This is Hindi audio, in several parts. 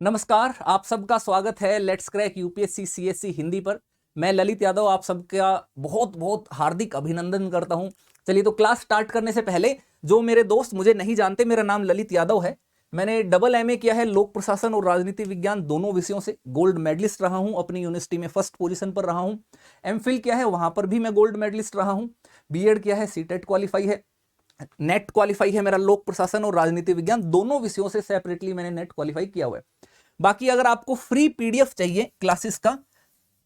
नमस्कार, आप सबका स्वागत है let's crack UPSC CSC Hindi पर। मैं ललित यादव आप सबका बहुत बहुत हार्दिक अभिनंदन करता हूं। चलिए तो क्लास स्टार्ट करने से पहले जो मेरे दोस्त मुझे नहीं जानते, मेरा नाम ललित यादव है। मैंने डबल एमए किया है लोक प्रशासन और राजनीति विज्ञान दोनों विषयों से। गोल्ड मेडलिस्ट रहा हूं, अपनी यूनिवर्सिटी में फर्स्ट पोजीशन पर रहा हूं। एमफिल किया है, वहां पर भी मैं गोल्ड मेडलिस्ट रहा हूं। बीएड किया है, सीटेट क्वालिफाई है, नेट क्वालिफाई है मेरा लोक प्रशासन और राजनीति विज्ञान दोनों विषयों से सेपरेटली मैंने नेट क्वालिफाई किया हुआ है। बाकी अगर आपको फ्री पीडीएफ चाहिए क्लासेस का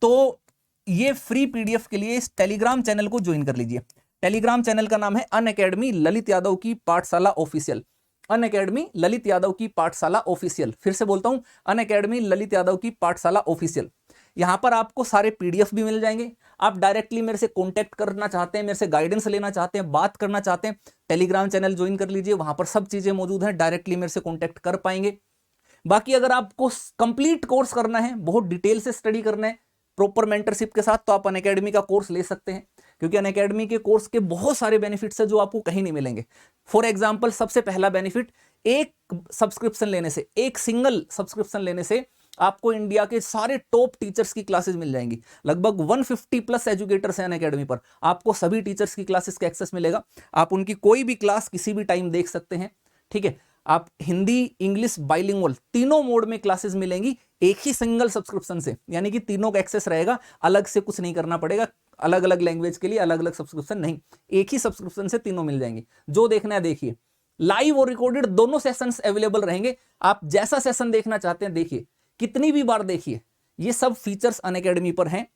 तो ये फ्री पीडीएफ के लिए इस टेलीग्राम चैनल को ज्वाइन कर लीजिए। टेलीग्राम चैनल का नाम है अनअकैडमी ललित यादव की पाठशाला ऑफिशियल। अनअकैडमी ललित यादव की पाठशाला ऑफिशियल, फिर से बोलता हूं, अनअकैडमी ललित यादव की पाठशाला ऑफिशियल। यहां पर आपको सारे पीडीएफ भी मिल जाएंगे। आप डायरेक्टली मेरे से कांटेक्ट करना चाहते हैं, मेरे से गाइडेंस लेना चाहते हैं, बात करना चाहते हैं, टेलीग्राम चैनल ज्वाइन कर लीजिए। वहां पर सब चीजें मौजूद हैं, डायरेक्टली मेरे से कांटेक्ट कर पाएंगे। बाकी अगर आपको कंप्लीट कोर्स करना है, बहुत डिटेल से स्टडी करना है प्रॉपर मेंटरशिप के साथ, तो आप अनअकैडमी का कोर्स ले सकते हैं, क्योंकि अनअकैडमी के कोर्स के बहुत सारे बेनिफिट्स हैं जो आपको कहीं नहीं मिलेंगे। फॉर एग्जांपल, सबसे पहला बेनिफिट, एक सब्सक्रिप्शन लेने से, एक सिंगल सब्सक्रिप्शन लेने से आपको इंडिया के सारे टॉप टीचर्स की क्लासेस मिल जाएंगी। लगभग 150 प्लस एजुकेटर्स हैं अनअकैडमी पर, आपको सभी टीचर्स की क्लासेस का एक्सेस मिलेगा। आप उनकी कोई भी क्लास किसी भी टाइम देख सकते हैं। ठीक है, आप हिंदी इंग्लिश बाइलिंगुअल तीनों मोड में क्लासेस मिलेंगी एक ही सिंगल सब्सक्रिप्शन से, यानी कि तीनों का एक्सेस रहेगा, अलग से कुछ नहीं करना पड़ेगा, अलग अलग लैंग्वेज के लिए अलग अलग सब्सक्रिप्शन नहीं, एक ही सब्सक्रिप्शन से तीनों मिल जाएंगे। जो देखना है देखिए, लाइव और रिकॉर्डेड दोनों सेशंस अवेलेबल रहेंगे। आप जैसा सेशन देखना चाहते हैं देखिए, कितनी भी बार देखिए, ये सब फीचर्स अनअकैडमी पर हैं।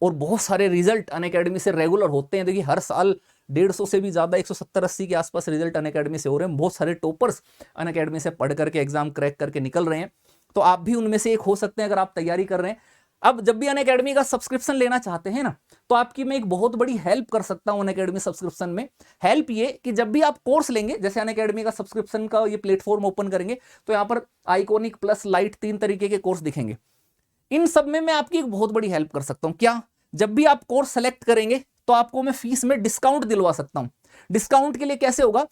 और बहुत सारे रिजल्ट अनअकैडमी से रेगुलर होते हैं। देखिए हर साल 150 से भी ज्यादा 170-80 के आसपास रिजल्ट अनअकैडमी से हो रहे हैं। बहुत सारे टॉपर्स अनअकैडमी से पढ़ करके एग्जाम क्रैक करके निकल रहे हैं, तो आप भी उनमें से एक हो सकते हैं अगर आप तैयारी कर रहे हैं। अब जब भी अनअकैडमी का सब्सक्रिप्शन लेना चाहते हैं ना, तो आपकी मैं एक बहुत बड़ी हेल्प कर सकता हूं अनअकैडमी सब्सक्रिप्शन में। हेल्प ये कि जब भी आप कोर्स लेंगे, जैसे अनअकैडमी का सब्सक्रिप्शन का ये प्लेटफॉर्म ओपन करेंगे, तो यहाँ पर आइकॉनिक प्लस लाइट 3 तरीके के कोर्स दिखेंगे। इन सब में मैं आपकी एक बहुत बड़ी हेल्प कर सकता हूं। क्या? जब भी आप कोर्स सेलेक्ट करेंगे तो आपको मैं फीस में डिस्काउंट दिलवा सकता हूं। डिस्काउंट के लिए कैसे होगा?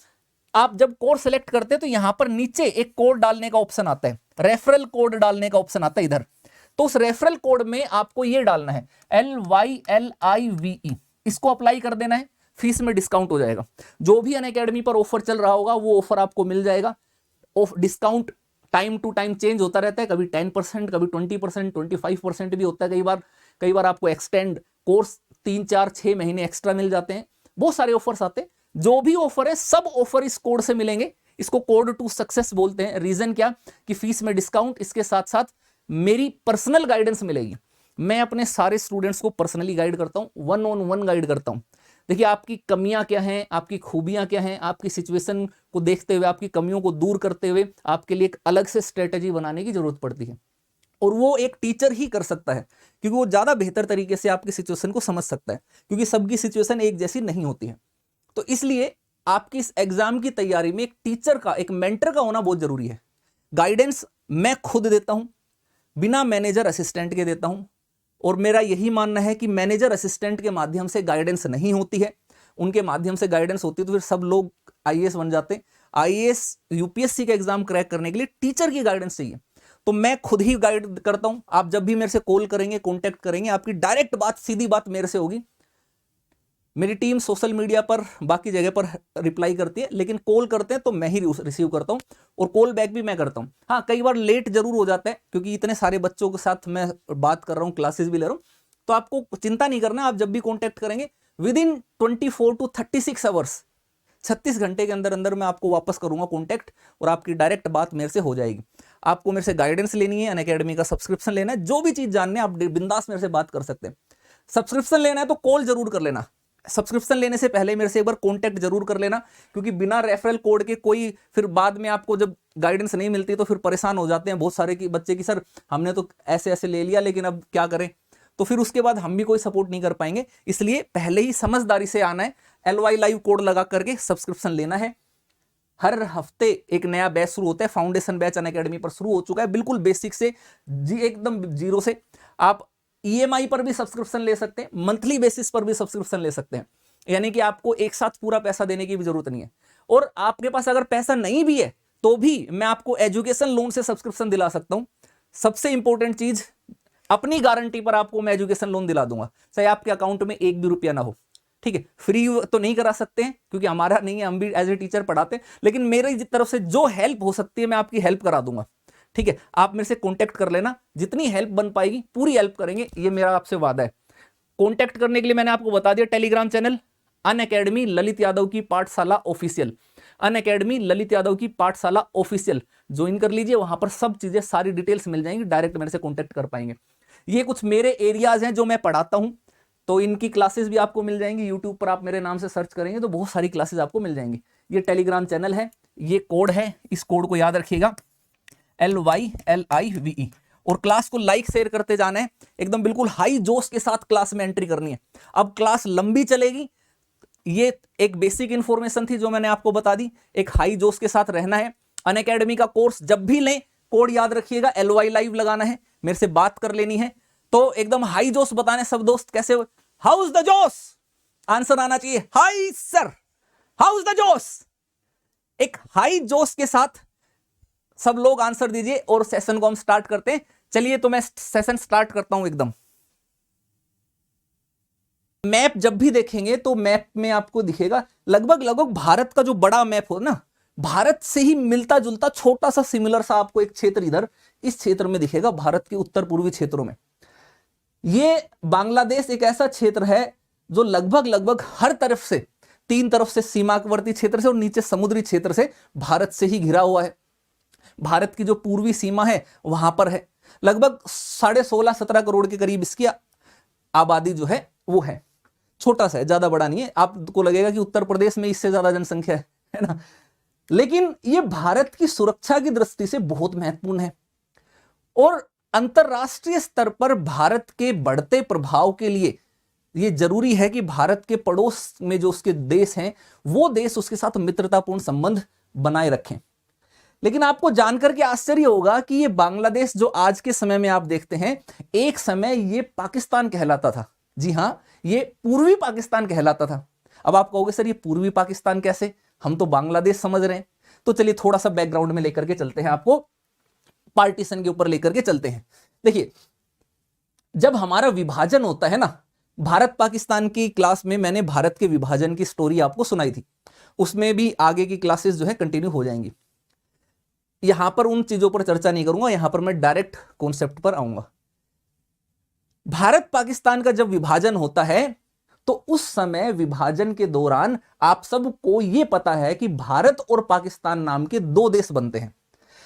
आप जब कोर्स सेलेक्ट करते हैं तो यहां पर नीचे एक कोड डालने का ऑप्शन आता है, रेफरल कोड डालने का ऑप्शन आता है इधर। तो उस रेफरल कोड में आपको ये डालना है LYLIVE, इसको अप्लाई कर देना है, फीस में डिस्काउंट हो जाएगा। जो भी अनअकैडमी पर ऑफर चल रहा होगा वो ऑफर आपको मिल जाएगा। Discount time to time change होता रहता है, कभी 10%, कभी 20%, 25% भी होता है। कई बार आपको एक्सटेंड कोर्स 3 4 6 महीने एक्स्ट्रा मिल जाते हैं। बहुत सारे ऑफर्स आते हैं। जो भी ऑफर है सब ऑफर इस कोड से मिलेंगे। इसको कोड टू सक्सेस बोलते हैं। रीजन क्या? कि फीस में डिस्काउंट, इसके साथ साथ मेरी पर्सनल गाइडेंस मिलेगी। मैं अपने सारे स्टूडेंट्स को पर्सनली गाइड करता हूं, 1-on-1 गाइड करता हूं। देखिए आपकी कमियां क्या हैं, आपकी खूबियां क्या हैं, आपकी सिचुएशन को देखते हुए, आपकी कमियों को दूर करते हुए आपके लिए एक अलग से स्ट्रेटेजी बनाने की जरूरत पड़ती है। और वो एक टीचर ही कर सकता है, क्योंकि वो ज्यादा बेहतर तरीके से आपकी सिचुएशन को समझ सकता है, क्योंकि सबकी सिचुएशन एक जैसी नहीं होती है। तो इसलिए आपकी इस एग्जाम की तैयारी में एक टीचर का, एक मेंटर का होना बहुत जरूरी है। गाइडेंस मैं खुद देता हूं, बिना मैनेजर असिस्टेंट के देता हूं। और मेरा यही मानना है कि मैनेजर असिस्टेंट के माध्यम से गाइडेंस नहीं होती है। उनके माध्यम से गाइडेंस होती है तो फिर सब लोग आईएएस बन जाते हैं। आईएएस यूपीएससी का एग्जाम क्रैक करने के लिए टीचर की गाइडेंस चाहिए। तो मैं खुद ही गाइड करता हूं। आप जब भी मेरे से कॉल करेंगे, कॉन्टेक्ट करेंगे, आपकी डायरेक्ट बात, सीधी बात मेरे से होगी। मेरी टीम सोशल मीडिया पर, बाकी जगह पर रिप्लाई करती है, लेकिन कॉल करते हैं तो मैं ही रिसीव करता हूं, और कॉल बैक भी मैं करता हूं। हाँ, कई बार लेट जरूर हो जाता है, क्योंकि इतने सारे बच्चों के साथ मैं बात कर रहा हूं, क्लासेस भी ले रहा हूं। तो आपको चिंता नहीं करना। आप जब भी कॉन्टेक्ट करेंगे विद इन 24 to 36 आवर्स, 36 घंटे के अंदर अंदर मैं आपको वापस करूंगा कॉन्टैक्ट, और आपकी डायरेक्ट बात मेरे से हो जाएगी। आपको मेरे से गाइडेंस लेनी है, अनअकैडमी का सब्सक्रिप्शन लेना है, जो भी चीज जानने आप बिंदास मेरे से बात कर सकते हैं। सब्सक्रिप्शन लेना है तो कॉल जरूर कर लेना। सब्सक्रिप्शन लेने से पहले मेरे से एक बार कॉन्टैक्ट जरूर कर लेना, क्योंकि बिना रेफरल कोड के कोई फिर बाद में आपको जब गाइडेंस नहीं मिलती तो फिर परेशान हो जाते हैं बहुत सारे की बच्चे की, सर हमने तो ऐसे ऐसे ले लिया लेकिन अब क्या करें। तो फिर उसके बाद हम भी कोई सपोर्ट नहीं कर पाएंगे। इसलिए पहले ही समझदारी से आना है, LY लाइव कोड लगा करके सब्सक्रिप्शन लेना है। हर हफ्ते एक नया बैच शुरू होता है। फाउंडेशन बैच अनअकैडमी पर शुरू हो चुका है, बिल्कुल बेसिक से एकदम जीरो से। आप ईएमआई पर भी सब्सक्रिप्शन ले सकते हैं, मंथली बेसिस पर भी सब्सक्रिप्शन ले सकते हैं, यानी कि आपको एक साथ पूरा पैसा देने की भी जरूरत नहीं है। और आपके पास अगर पैसा नहीं भी है तो भी मैं आपको एजुकेशन लोन से सब्सक्रिप्शन दिला सकता हूं। सबसे इंपॉर्टेंट चीज, अपनी गारंटी पर आपको मैं एजुकेशन लोन दिला दूंगा, चाहे आपके अकाउंट में एक भी रुपया ना हो। ठीक है, फ्री तो नहीं करा सकते हैं क्योंकि हमारा नहीं है, हम भी एज ए टीचर पढ़ाते हैं, लेकिन मेरी तरफ से जो हेल्प हो सकती है मैं आपकी हेल्प करा दूंगा। ठीक है, आप मेरे से कांटेक्ट कर लेना, जितनी हेल्प बन पाएगी पूरी हेल्प करेंगे, ये मेरा आपसे वादा है। कांटेक्ट करने के लिए मैंने आपको बता दिया, Telegram channel Unacademy Lalit Yadav की पाठशाला ऑफिशियल, अनअकैडमी ललित यादव की पाठशाला ऑफिशियल ज्वाइन कर लीजिए। वहां पर सब चीजें, सारी डिटेल्स मिल जाएंगी, डायरेक्ट मेरे से कांटेक्ट कर पाएंगे। ये कुछ मेरे एरियाज हैं जो मैं पढ़ाता हूं, तो इनकी क्लासेस भी आपको मिल जाएंगी। यूट्यूब पर आप मेरे नाम से सर्च करेंगे तो बहुत सारी क्लासेस आपको मिल जाएंगी। ये टेलीग्राम चैनल है, ये कोड है, इस कोड को याद रखिएगा, LYLIVE, और क्लास को लाइक शेयर करते जाना है, एकदम बिल्कुल हाई जोश के साथ क्लास में एंट्री करनी है। अब क्लास लंबी चलेगी, ये एक बेसिक इंफॉर्मेशन थी जो मैंने आपको बता दी, एक हाई जोश के साथ रहना है। अनअकैडमी का कोर्स जब भी लें, कोड याद रखिएगा, LY लाइव लगाना है, मेरे से बात कर लेनी है, तो एकदम हाई जोश बताने सब दोस्त कैसे, हाउ इज द जोश, आंसर आना चाहिए high sir, how is the जोश। एक हाई जोश के साथ सब लोग आंसर दीजिए और सेशन को हम स्टार्ट करते हैं। चलिए तो मैं सेशन स्टार्ट करता हूं। एकदम मैप जब भी देखेंगे तो मैप में आपको दिखेगा लगभग भारत का जो बड़ा मैप हो ना, भारत से ही मिलता जुलता छोटा सा सिमिलर सा आपको एक क्षेत्र इधर इस क्षेत्र में दिखेगा, भारत के उत्तर पूर्वी क्षेत्रों में। ये बांग्लादेश एक ऐसा क्षेत्र है जो लगभग हर तरफ से, तीन तरफ से सीमावर्ती क्षेत्र से और नीचे समुद्री क्षेत्र से भारत से ही घिरा हुआ है। भारत की जो पूर्वी सीमा है वहां पर है, लगभग 16.5-17 करोड़ के करीब इसकी आबादी जो है वो है। छोटा सा है, ज्यादा बड़ा नहीं है। आपको लगेगा कि उत्तर प्रदेश में इससे ज्यादा जनसंख्या है ना, लेकिन ये भारत की सुरक्षा की दृष्टि से बहुत महत्वपूर्ण है और अंतरराष्ट्रीय स्तर पर भारत के बढ़ते प्रभाव के लिए ये जरूरी है कि भारत के पड़ोस में जो उसके देश हैं वो देश उसके साथ मित्रतापूर्ण संबंध बनाए रखें। लेकिन आपको जानकर के आश्चर्य होगा कि ये बांग्लादेश जो आज के समय में आप देखते हैं, एक समय ये पाकिस्तान कहलाता था। जी हां, ये पूर्वी पाकिस्तान कहलाता था। अब आप कहोगे सर ये पूर्वी पाकिस्तान कैसे, हम तो बांग्लादेश समझ रहे हैं। तो चलिए थोड़ा सा बैकग्राउंड में लेकर के चलते हैं, आपको पार्टीशन के ऊपर लेकर के चलते हैं। देखिए, जब हमारा विभाजन होता है ना, भारत पाकिस्तान की क्लास में मैंने भारत के विभाजन की स्टोरी आपको सुनाई थी, उसमें भी आगे की क्लासेस जो है कंटिन्यू हो जाएंगी। यहां पर उन चीजों पर चर्चा नहीं करूंगा, यहां पर मैं डायरेक्ट कॉन्सेप्ट पर आऊंगा। भारत पाकिस्तान का जब विभाजन होता है तो उस समय विभाजन के दौरान आप सबको यह पता है कि भारत और पाकिस्तान नाम के दो देश बनते हैं।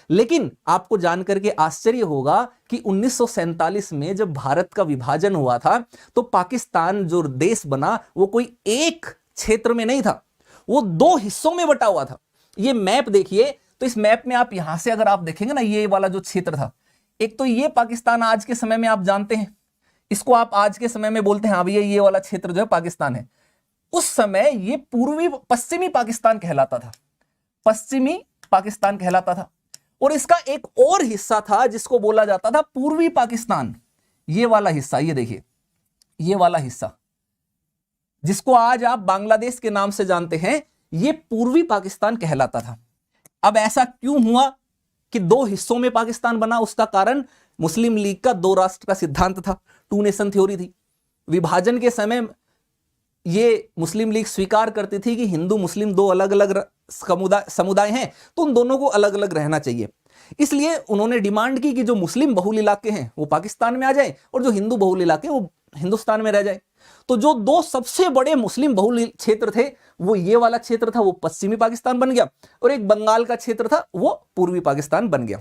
लेकिन आपको जानकर के आश्चर्य होगा कि 1947 में जब भारत का विभाजन हुआ था तो पाकिस्तान जो देश बना वो कोई एक क्षेत्र में नहीं था, वो दो हिस्सों में बटा हुआ था। ये मैप देखिए, तो इस मैप में आप यहां से अगर आप देखेंगे ना, ये वाला जो क्षेत्र था, एक तो ये पाकिस्तान आज के समय में आप जानते हैं, इसको आप आज के समय में बोलते हैं हाँ भैया ये वाला क्षेत्र जो है पाकिस्तान है। उस समय ये पश्चिमी पाकिस्तान कहलाता था, पश्चिमी पाकिस्तान कहलाता था। और इसका एक और हिस्सा था जिसको बोला जाता था पूर्वी पाकिस्तान। ये वाला हिस्सा, ये देखिए, ये वाला हिस्सा जिसको आज आप बांग्लादेश के नाम से जानते हैं, ये पूर्वी पाकिस्तान कहलाता था। अब ऐसा क्यों हुआ कि दो हिस्सों में पाकिस्तान बना? उसका कारण मुस्लिम लीग का दो राष्ट्र का सिद्धांत था, टू नेशन थ्योरी थी। विभाजन के समय ये मुस्लिम लीग स्वीकार करती थी कि हिंदू मुस्लिम दो अलग अलग समुदाय हैं, तो उन दोनों को अलग अलग रहना चाहिए। इसलिए उन्होंने डिमांड की कि जो मुस्लिम बहुल इलाके हैं वो पाकिस्तान में आ जाए और जो हिंदू बहुल इलाके वो हिंदुस्तान में रह जाए। तो जो दो सबसे बड़े मुस्लिम बहुल क्षेत्र थे वो ये वाला क्षेत्र था, वो पश्चिमी पाकिस्तान बन गया, और एक बंगाल का क्षेत्र था वो पूर्वी पाकिस्तान बन गया।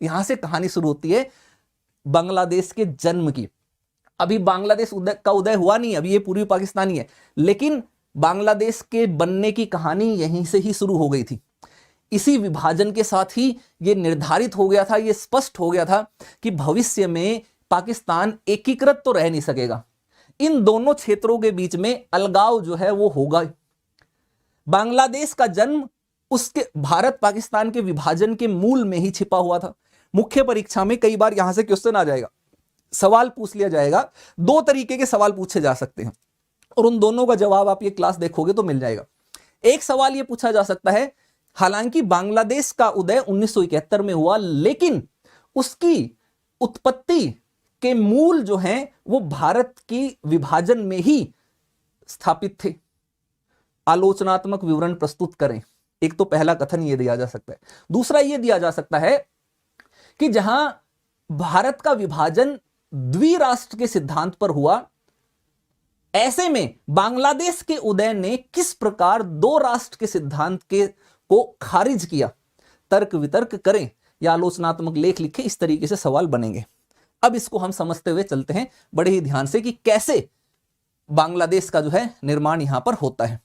यहां से कहानी शुरू होती है बांग्लादेश के जन्म की। अभी बांग्लादेश का उदय हुआ नहीं, अभी ये पूर्वी पाकिस्तान ही है, लेकिन बांग्लादेश के बनने की कहानी यहीं से ही शुरू हो गई थी। इसी विभाजन के साथ ही ये निर्धारित हो गया था, ये स्पष्ट हो गया था कि भविष्य में पाकिस्तान एकीकृत तो रह नहीं सकेगा, इन दोनों क्षेत्रों के बीच में अलगाव जो है वो होगा। बांग्लादेश का जन्म उसके भारत पाकिस्तान के विभाजन के मूल में ही छिपा हुआ था। मुख्य परीक्षा में कई बार यहां से क्वेश्चन आ जाएगा, सवाल पूछ लिया जाएगा, दो तरीके के सवाल पूछे जा सकते हैं और उन दोनों का जवाब आप ये क्लास देखोगे तो मिल जाएगा। एक सवाल ये पूछा जा सकता है हालांकि बांग्लादेश का उदय 1971 में हुआ, लेकिन उसकी उत्पत्ति के मूल जो हैं वो भारत की विभाजन में ही स्थापित थे। आलोचनात्मक विवरण प्रस्तुत करें। एक तो पहला कथन यह दिया जा सकता है। दूसरा यह दिया जा सकता है कि जहां भारत का विभाजन द्विराष्ट्र के सिद्धांत पर हुआ, ऐसे में बांग्लादेश के उदय ने किस प्रकार दो राष्ट्र के सिद्धांत को खारिज किया। तर्क वितर्क करें या आलोचनात्मक लेख लिखें, इस तरीके से सवाल बनेंगे। अब इसको हम समझते हुए चलते हैं बड़े ही ध्यान से कि कैसे बांग्लादेश का जो है निर्माण यहां पर होता है।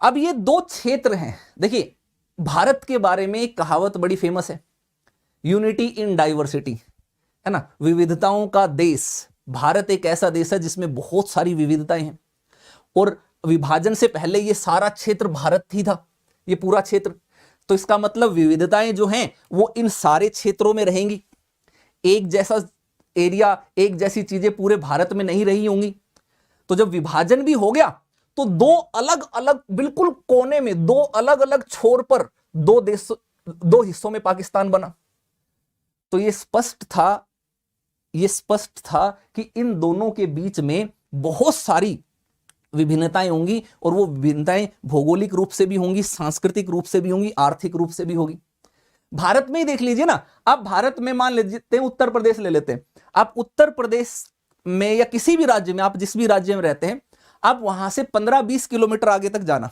अब ये दो क्षेत्र हैं। देखिए, भारत के बारे में एक कहावत बड़ी फेमस है, यूनिटी इन डाइवर्सिटी, है ना, विविधताओं का देश। भारत एक ऐसा देश है जिसमें बहुत सारी विविधताएं हैं, और विभाजन से पहले ये सारा क्षेत्र भारत ही था, ये पूरा क्षेत्र। तो इसका मतलब विविधताएं जो हैं वो इन सारे क्षेत्रों में रहेंगी। एक जैसा एरिया, एक जैसी चीजें पूरे भारत में नहीं रही होंगी। तो जब विभाजन भी हो गया तो दो अलग अलग, बिल्कुल कोने में, दो अलग अलग छोर पर दो हिस्सों में पाकिस्तान बना। तो ये स्पष्ट था कि इन दोनों के बीच में बहुत सारी विभिन्नताएं होंगी, और वो विभिन्नताएं भौगोलिक रूप से भी होंगी, सांस्कृतिक रूप से भी होंगी, आर्थिक रूप से भी होगी। भारत में ही देख लीजिए ना, आप भारत में मान लेते हैं, उत्तर प्रदेश ले लेते हैं। आप उत्तर प्रदेश में या किसी भी राज्य में, आप जिस भी राज्य में रहते हैं, आप वहां से 15-20 किलोमीटर आगे तक जाना,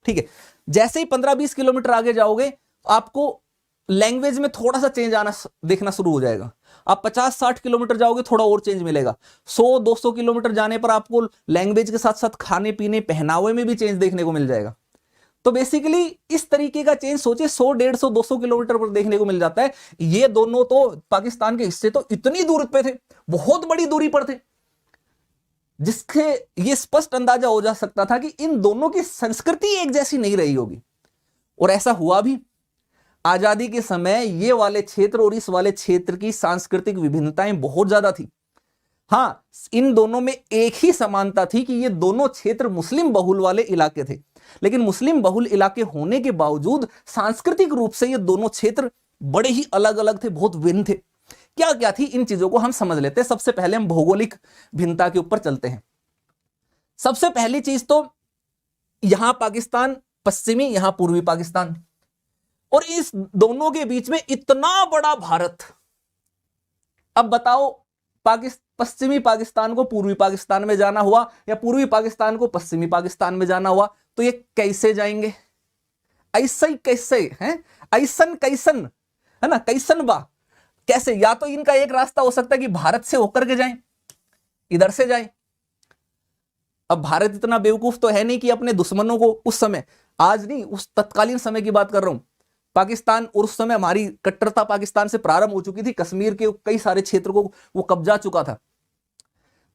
ठीक है। जैसे ही 15-20 किलोमीटर आगे जाओगे, आपको लैंग्वेज में थोड़ा सा चेंज आना देखना शुरू हो जाएगा। आप 50-60 किलोमीटर जाओगे, थोड़ा और चेंज मिलेगा। 100-200 किलोमीटर जाने पर आपको लैंग्वेज के साथ साथ खाने पीने, पहनावे में भी चेंज देखने को मिल जाएगा। तो बेसिकली इस तरीके का चेंज सोचिए 100-150-200 किलोमीटर पर देखने को मिल जाता है। ये दोनों तो पाकिस्तान के हिस्से तो इतनी दूर पे थे, बहुत बड़ी दूरी पर थे, जिससे ये स्पष्ट अंदाजा हो जा सकता था कि इन दोनों की संस्कृति एक जैसी नहीं रही होगी। और ऐसा हुआ भी। आजादी के समय ये वाले क्षेत्र और इस वाले क्षेत्र की सांस्कृतिक विभिन्नताएं बहुत ज्यादा थी। हां, इन दोनों में एक ही समानता थी कि ये दोनों क्षेत्र मुस्लिम बहुल वाले इलाके थे, लेकिन मुस्लिम बहुल इलाके होने के बावजूद सांस्कृतिक रूप से ये दोनों क्षेत्र बड़े ही अलग अलग थे, बहुत भिन्न थे। क्या क्या थी, इन चीजों को हम समझ लेते हैं। सबसे पहले हम भौगोलिक भिन्नता के ऊपर चलते हैं। सबसे पहली चीज तो यहां पाकिस्तान पश्चिमी, यहां पूर्वी पाकिस्तान, और इस दोनों के बीच में इतना बड़ा भारत। अब बताओ, पश्चिमी पाकिस्तान को पूर्वी पाकिस्तान में जाना हुआ या पूर्वी पाकिस्तान को पश्चिमी पाकिस्तान में जाना हुआ, तो ये कैसे जाएंगे? ऐसा ही कैसे है, ऐसन कैसन, है ना, कैसन बा कैसे? या तो इनका एक रास्ता हो सकता है कि भारत से होकर के जाएं, इधर से जाएं। अब भारत इतना बेवकूफ तो है नहीं कि अपने दुश्मनों को उस समय, आज नहीं, उस तत्कालीन समय की बात कर रहा हूं, पाकिस्तान, और उस समय हमारी कट्टरता पाकिस्तान से प्रारंभ हो चुकी थी, कश्मीर के कई सारे क्षेत्र को वो कब्जा चुका था।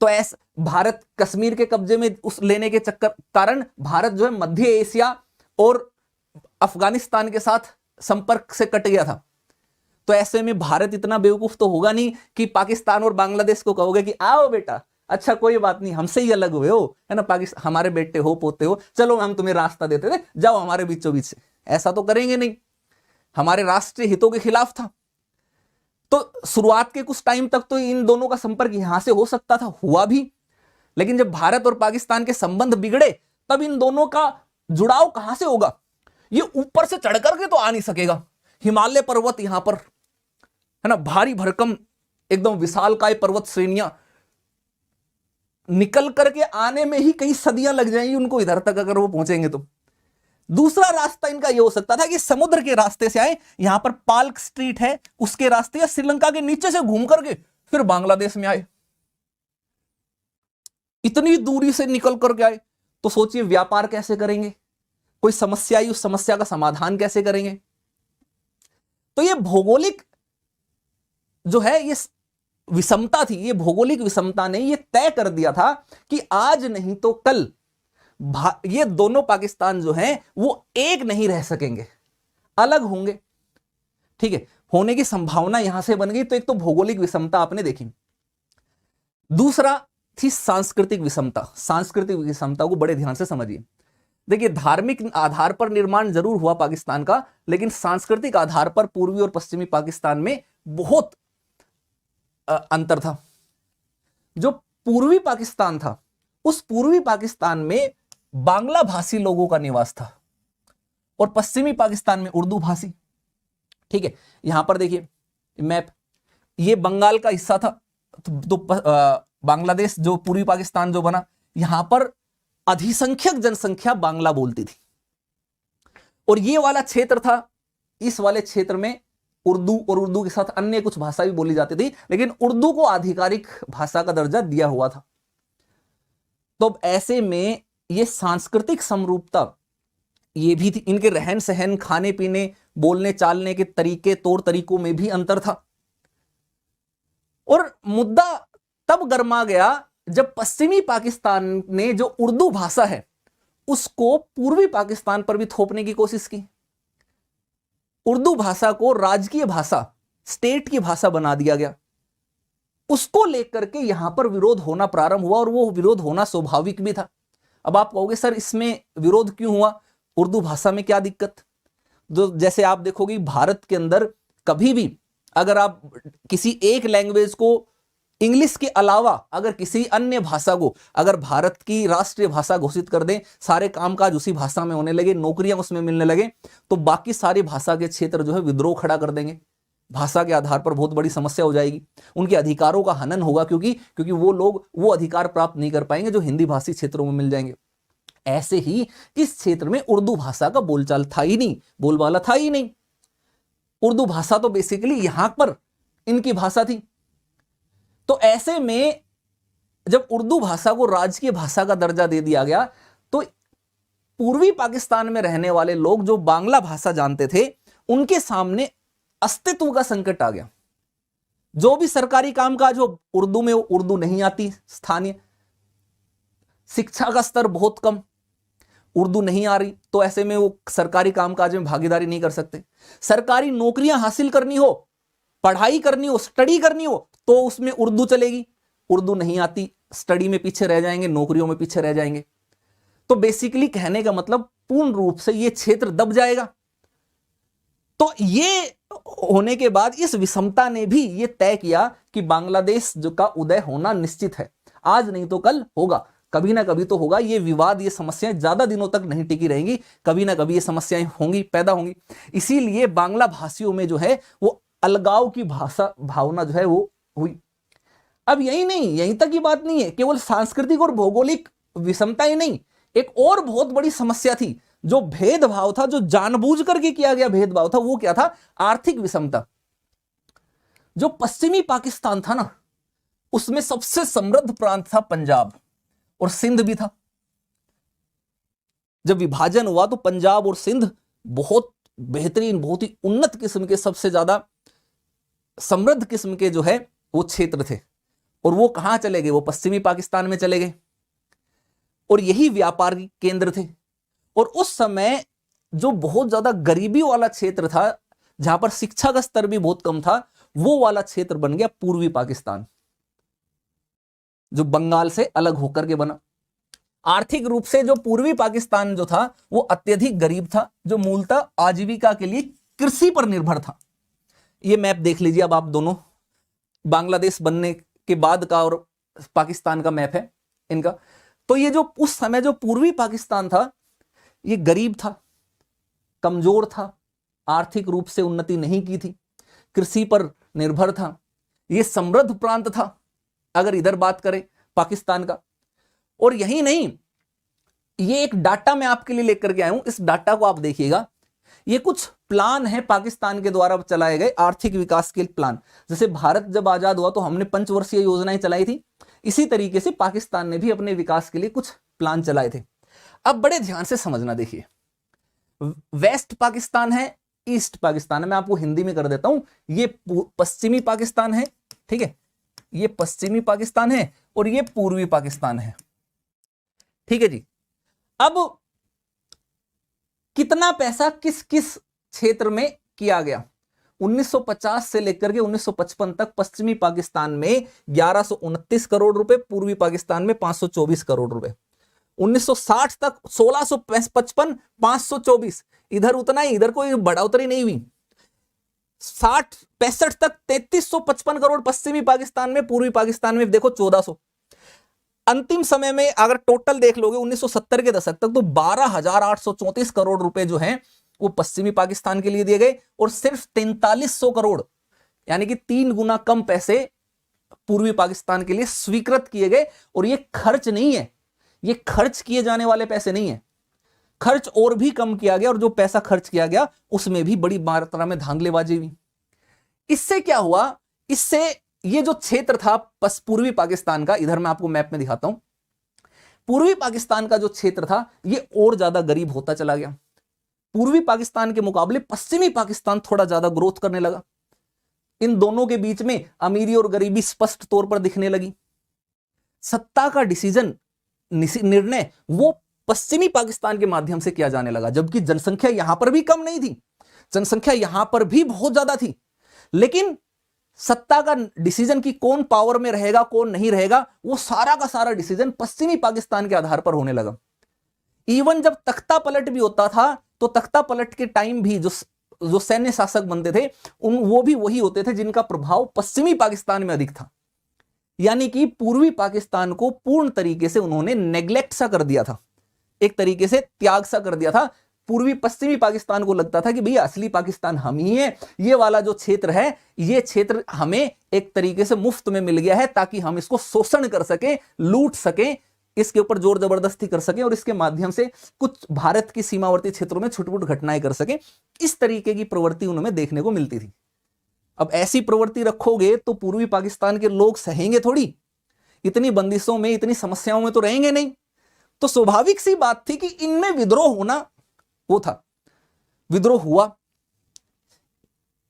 तो ऐसा भारत कश्मीर के कब्जे में उस लेने के चक्कर कारण भारत जो है मध्य एशिया और अफगानिस्तान के साथ संपर्क से कट गया था। तो ऐसे में भारत इतना बेवकूफ तो होगा नहीं कि पाकिस्तान और बांग्लादेश को कहोगे कि आओ बेटा, अच्छा कोई बात नहीं, हमसे ही अलग हुए हो, है ना, पाकिस्तान हमारे बेटे हो, पोते हो, चलो हम तुम्हें रास्ता देते थे, जाओ हमारे बीचों बीच से। ऐसा तो करेंगे नहीं, हमारे राष्ट्रीय हितों के खिलाफ था। तो शुरुआत के कुछ टाइम तक तो इन दोनों का संपर्क यहां से हो सकता था, हुआ भी, लेकिन जब भारत और पाकिस्तान के संबंध बिगड़े तब इन दोनों का जुड़ाव कहां से होगा? ये ऊपर से चढ़ करके तो आ नहीं सकेगा। हिमालय पर्वत यहां पर, है ना, भारी भरकम एकदम विशालकाय पर्वत श्रेणियां, निकल करके आने में ही कई सदियां लग जाएंगी उनको इधर तक, अगर वो पहुंचेंगे तो। दूसरा रास्ता इनका यह हो सकता था कि समुद्र के रास्ते से आए, यहां पर पाल्क स्ट्रीट है उसके रास्ते, या श्रीलंका के नीचे से घूम करके फिर बांग्लादेश में आए। इतनी दूरी से निकल करके आए तो सोचिए व्यापार कैसे करेंगे, कोई समस्या आई, उस समस्या का समाधान कैसे करेंगे? तो ये भौगोलिक जो है, ये विषमता थी, ये भौगोलिक विषमता ने ये तय कर दिया था कि आज नहीं तो कल ये दोनों पाकिस्तान जो हैं वो एक नहीं रह सकेंगे, अलग होंगे। ठीक है, होने की संभावना यहां से बन गई। तो एक तो भौगोलिक विषमता आपने देखी, दूसरा थी सांस्कृतिक विषमता। सांस्कृतिक विषमता को बड़े ध्यान से समझिए। देखिए, धार्मिक आधार पर निर्माण जरूर हुआ पाकिस्तान का, लेकिन सांस्कृतिक आधार पर पूर्वी और पश्चिमी पाकिस्तान में बहुत अंतर था। जो पूर्वी पाकिस्तान था, उस पूर्वी पाकिस्तान में बांग्ला भाषी लोगों का निवास था और पश्चिमी पाकिस्तान में उर्दू भाषी। ठीक है, यहां पर देखिए मैप, ये बंगाल का हिस्सा था, तो बांग्लादेश जो पूर्वी पाकिस्तान जो बना, यहां पर अधिसंख्यक जनसंख्या बांग्ला बोलती थी। और ये वाला क्षेत्र था, इस वाले क्षेत्र में उर्दू और उर्दू के साथ अन्य कुछ भाषा भी बोली जाती थी, लेकिन उर्दू को आधिकारिक भाषा का दर्जा दिया हुआ था। तो अब ऐसे में ये सांस्कृतिक समरूपता ये भी थी, इनके रहन सहन, खाने पीने, बोलने चालने के तरीके, तौर तरीकों में भी अंतर था। और मुद्दा तब गर्मा गया जब पश्चिमी पाकिस्तान ने जो उर्दू भाषा है उसको पूर्वी पाकिस्तान पर भी थोपने की कोशिश की। उर्दू भाषा को राजकीय भाषा, स्टेट की भाषा बना दिया गया। उसको लेकर के यहां पर विरोध होना प्रारंभ हुआ और वो विरोध होना स्वाभाविक भी था। अब आप कहोगे सर इसमें विरोध क्यों हुआ, उर्दू भाषा में क्या दिक्कत? जो जैसे आप देखोगे भारत के अंदर कभी भी अगर आप किसी एक लैंग्वेज को, इंग्लिश के अलावा अगर किसी अन्य भाषा को अगर भारत की राष्ट्रीय भाषा घोषित कर दें, सारे कामकाज उसी भाषा में होने लगे, नौकरियां उसमें मिलने लगे, तो बाकी सारी भाषा के क्षेत्र जो है विद्रोह खड़ा कर देंगे। भाषा के आधार पर बहुत बड़ी समस्या हो जाएगी, उनके अधिकारों का हनन होगा, क्योंकि वो लोग वो अधिकार प्राप्त नहीं कर पाएंगे जो हिंदी भाषी क्षेत्रों में मिल जाएंगे। ऐसे ही इस क्षेत्र में उर्दू भाषा का बोलचाल था ही नहीं, बोलबाला था ही नहीं। उर्दू भाषा तो बेसिकली यहां पर इनकी भाषा थी। तो ऐसे में जब उर्दू भाषा को राजकीय भाषा का दर्जा दे दिया गया, तो पूर्वी पाकिस्तान में रहने वाले लोग जो बांग्ला भाषा जानते थे, उनके सामने अस्तित्व का संकट आ गया। जो भी सरकारी कामकाज हो उर्दू में, उर्दू नहीं आती, स्थानीय शिक्षा का स्तर बहुत कम, उर्दू नहीं आ रही, तो ऐसे में वो सरकारी कामकाज में भागीदारी नहीं कर सकते। सरकारी नौकरियां हासिल करनी हो, पढ़ाई करनी हो, स्टडी करनी हो, तो उसमें उर्दू चलेगी, उर्दू नहीं आती, स्टडी में पीछे रह जाएंगे, नौकरियों में पीछे रह जाएंगे। तो बेसिकली कहने का मतलब पूर्ण रूप से ये क्षेत्र दब जाएगा। तो ये होने के बाद इस विषमता ने भी ये तय किया कि बांग्लादेश जो का उदय होना निश्चित है, आज नहीं तो कल होगा, कभी ना कभी तो होगा। ये विवाद, ये समस्याएं ज्यादा दिनों तक नहीं टिकी रहेंगी, कभी ना कभी ये समस्याएं होंगी, पैदा होंगी। इसीलिए बांग्ला भाषियों में जो है वो अलगाव की भावना जो है वो हुई। अब यही नहीं, यहीं तक की बात नहीं है, केवल सांस्कृतिक और भौगोलिक विषमता ही नहीं, एक और बहुत बड़ी समस्या थी, जो भेदभाव था, जो जानबूझ करके किया गया भेदभाव था, वो क्या था? आर्थिक विषमता। जो पश्चिमी पाकिस्तान था ना, उसमें सबसे समृद्ध प्रांत था पंजाब, और सिंध भी था। जब विभाजन हुआ तो पंजाब और सिंध बहुत बेहतरीन, बहुत ही उन्नत किस्म के, सबसे ज्यादा समृद्ध किस्म के जो है वो क्षेत्र थे, और वो कहां चले गए? वो पश्चिमी पाकिस्तान में चले गए, और यही व्यापार केंद्र थे। और उस समय जो बहुत ज्यादा गरीबी वाला क्षेत्र था, जहां पर शिक्षा का स्तर भी बहुत कम था, वो वाला क्षेत्र बन गया पूर्वी पाकिस्तान, जो बंगाल से अलग होकर के बना। आर्थिक रूप से जो पूर्वी पाकिस्तान जो था वो अत्यधिक गरीब था, जो मूलतः आजीविका के लिए कृषि पर निर्भर था। ये मैप देख लीजिए अब आप दोनों, बांग्लादेश बनने के बाद का और पाकिस्तान का मैप है इनका। तो ये जो उस समय जो पूर्वी पाकिस्तान था, ये गरीब था, कमजोर था, आर्थिक रूप से उन्नति नहीं की थी, कृषि पर निर्भर था। ये समृद्ध प्रांत था अगर इधर बात करें पाकिस्तान का। और यही नहीं, ये एक डाटा मैं आपके लिए लेकर के आया हूं, इस डाटा को आप देखिएगा। ये कुछ प्लान है पाकिस्तान के द्वारा चलाए गए आर्थिक विकास के प्लान। जैसे भारत जब आजाद हुआ तो हमने पंचवर्षीय योजनाएं चलाई थी, इसी तरीके से पाकिस्तान ने भी अपने विकास के लिए कुछ प्लान चलाए थे। अब बड़े ध्यान से समझना, देखिए वेस्ट पाकिस्तान है, ईस्ट पाकिस्तान है, मैं आपको हिंदी में कर देता हूं। ये पश्चिमी पाकिस्तान है, ठीक है, ये पश्चिमी पाकिस्तान है, और ये पूर्वी पाकिस्तान है, ठीक है जी। अब कितना पैसा किस किस क्षेत्र में किया गया? 1950 से लेकर के 1955 तक पश्चिमी पाकिस्तान में 1129 करोड़ रुपए, पूर्वी पाकिस्तान में 524 करोड़ रुपए। 1960 तक 1655, 524, इधर उतना ही, इधर कोई बढ़ोतरी नहीं हुई। 65 तक 3355 करोड़ पश्चिमी पाकिस्तान में, पूर्वी पाकिस्तान में देखो 1400। अंतिम समय में अगर टोटल देख लोगे 1970 के दशक तक तो 12,834 करोड़ रुपए जो हैं वो पश्चिमी पाकिस्तान के लिए दिए गए, और सिर्फ 4300 करोड़ यानी कि 3 गुना कम पैसे पूर्वी पाकिस्तान के लिए स्वीकृत किए गए। और ये खर्च नहीं है, ये खर्च किए जाने वाले पैसे नहीं है, खर्च और भी कम किया गया, और जो पैसा खर्च किया गया उसमें भी बड़ी मात्रा में धांधलेबाजी हुई। इससे क्या हुआ, इससे ये जो क्षेत्र था पूर्वी पाकिस्तान का, इधर मैं आपको मैप में दिखाता हूं, पूर्वी पाकिस्तान का जो क्षेत्र था ये और ज्यादा गरीब होता चला गया। पूर्वी पाकिस्तान के मुकाबले पश्चिमी पाकिस्तान थोड़ा ज्यादा ग्रोथ करने लगा। इन दोनों के बीच में अमीरी और गरीबी स्पष्ट तौर पर दिखने लगी। सत्ता का डिसीजन, निर्णय वो पश्चिमी पाकिस्तान के माध्यम से किया जाने लगा, जबकि जनसंख्या यहां पर भी कम नहीं थी, जनसंख्या यहां पर भी बहुत ज्यादा थी, लेकिन सत्ता का डिसीजन की कौन पावर में रहेगा कौन नहीं रहेगा, वो सारा का सारा डिसीजन पश्चिमी पाकिस्तान के आधार पर होने लगा। इवन जब तख्ता पलट भी होता था तो तख्ता पलट के टाइम भी जो सैन्य शासक बनते थे वो भी वही होते थे जिनका प्रभाव पश्चिमी पाकिस्तान में अधिक था। यानी कि पूर्वी पाकिस्तान को पूर्ण तरीके से उन्होंने नेग्लेक्ट सा कर दिया था, एक तरीके से त्याग सा कर दिया था। पूर्वी पश्चिमी पाकिस्तान को लगता था कि भैया असली पाकिस्तान हम ही है, ये वाला जो क्षेत्र है ये क्षेत्र हमें एक तरीके से मुफ्त में मिल गया है ताकि हम इसको शोषण कर सके, लूट सके, इसके ऊपर जोर जबरदस्ती कर सके और इसके माध्यम से कुछ भारत की सीमावर्ती क्षेत्रों में छुटपुट घटनाएं कर सके। इस तरीके की प्रवृत्ति उनमें देखने को मिलती थी। अब ऐसी प्रवृत्ति रखोगे तो पूर्वी पाकिस्तान के लोग सहेंगे थोड़ी, इतनी बंदिशों में इतनी समस्याओं में तो रहेंगे नहीं। तो स्वाभाविक सी बात थी कि इनमें विद्रोह होना वो था, विद्रोह हुआ।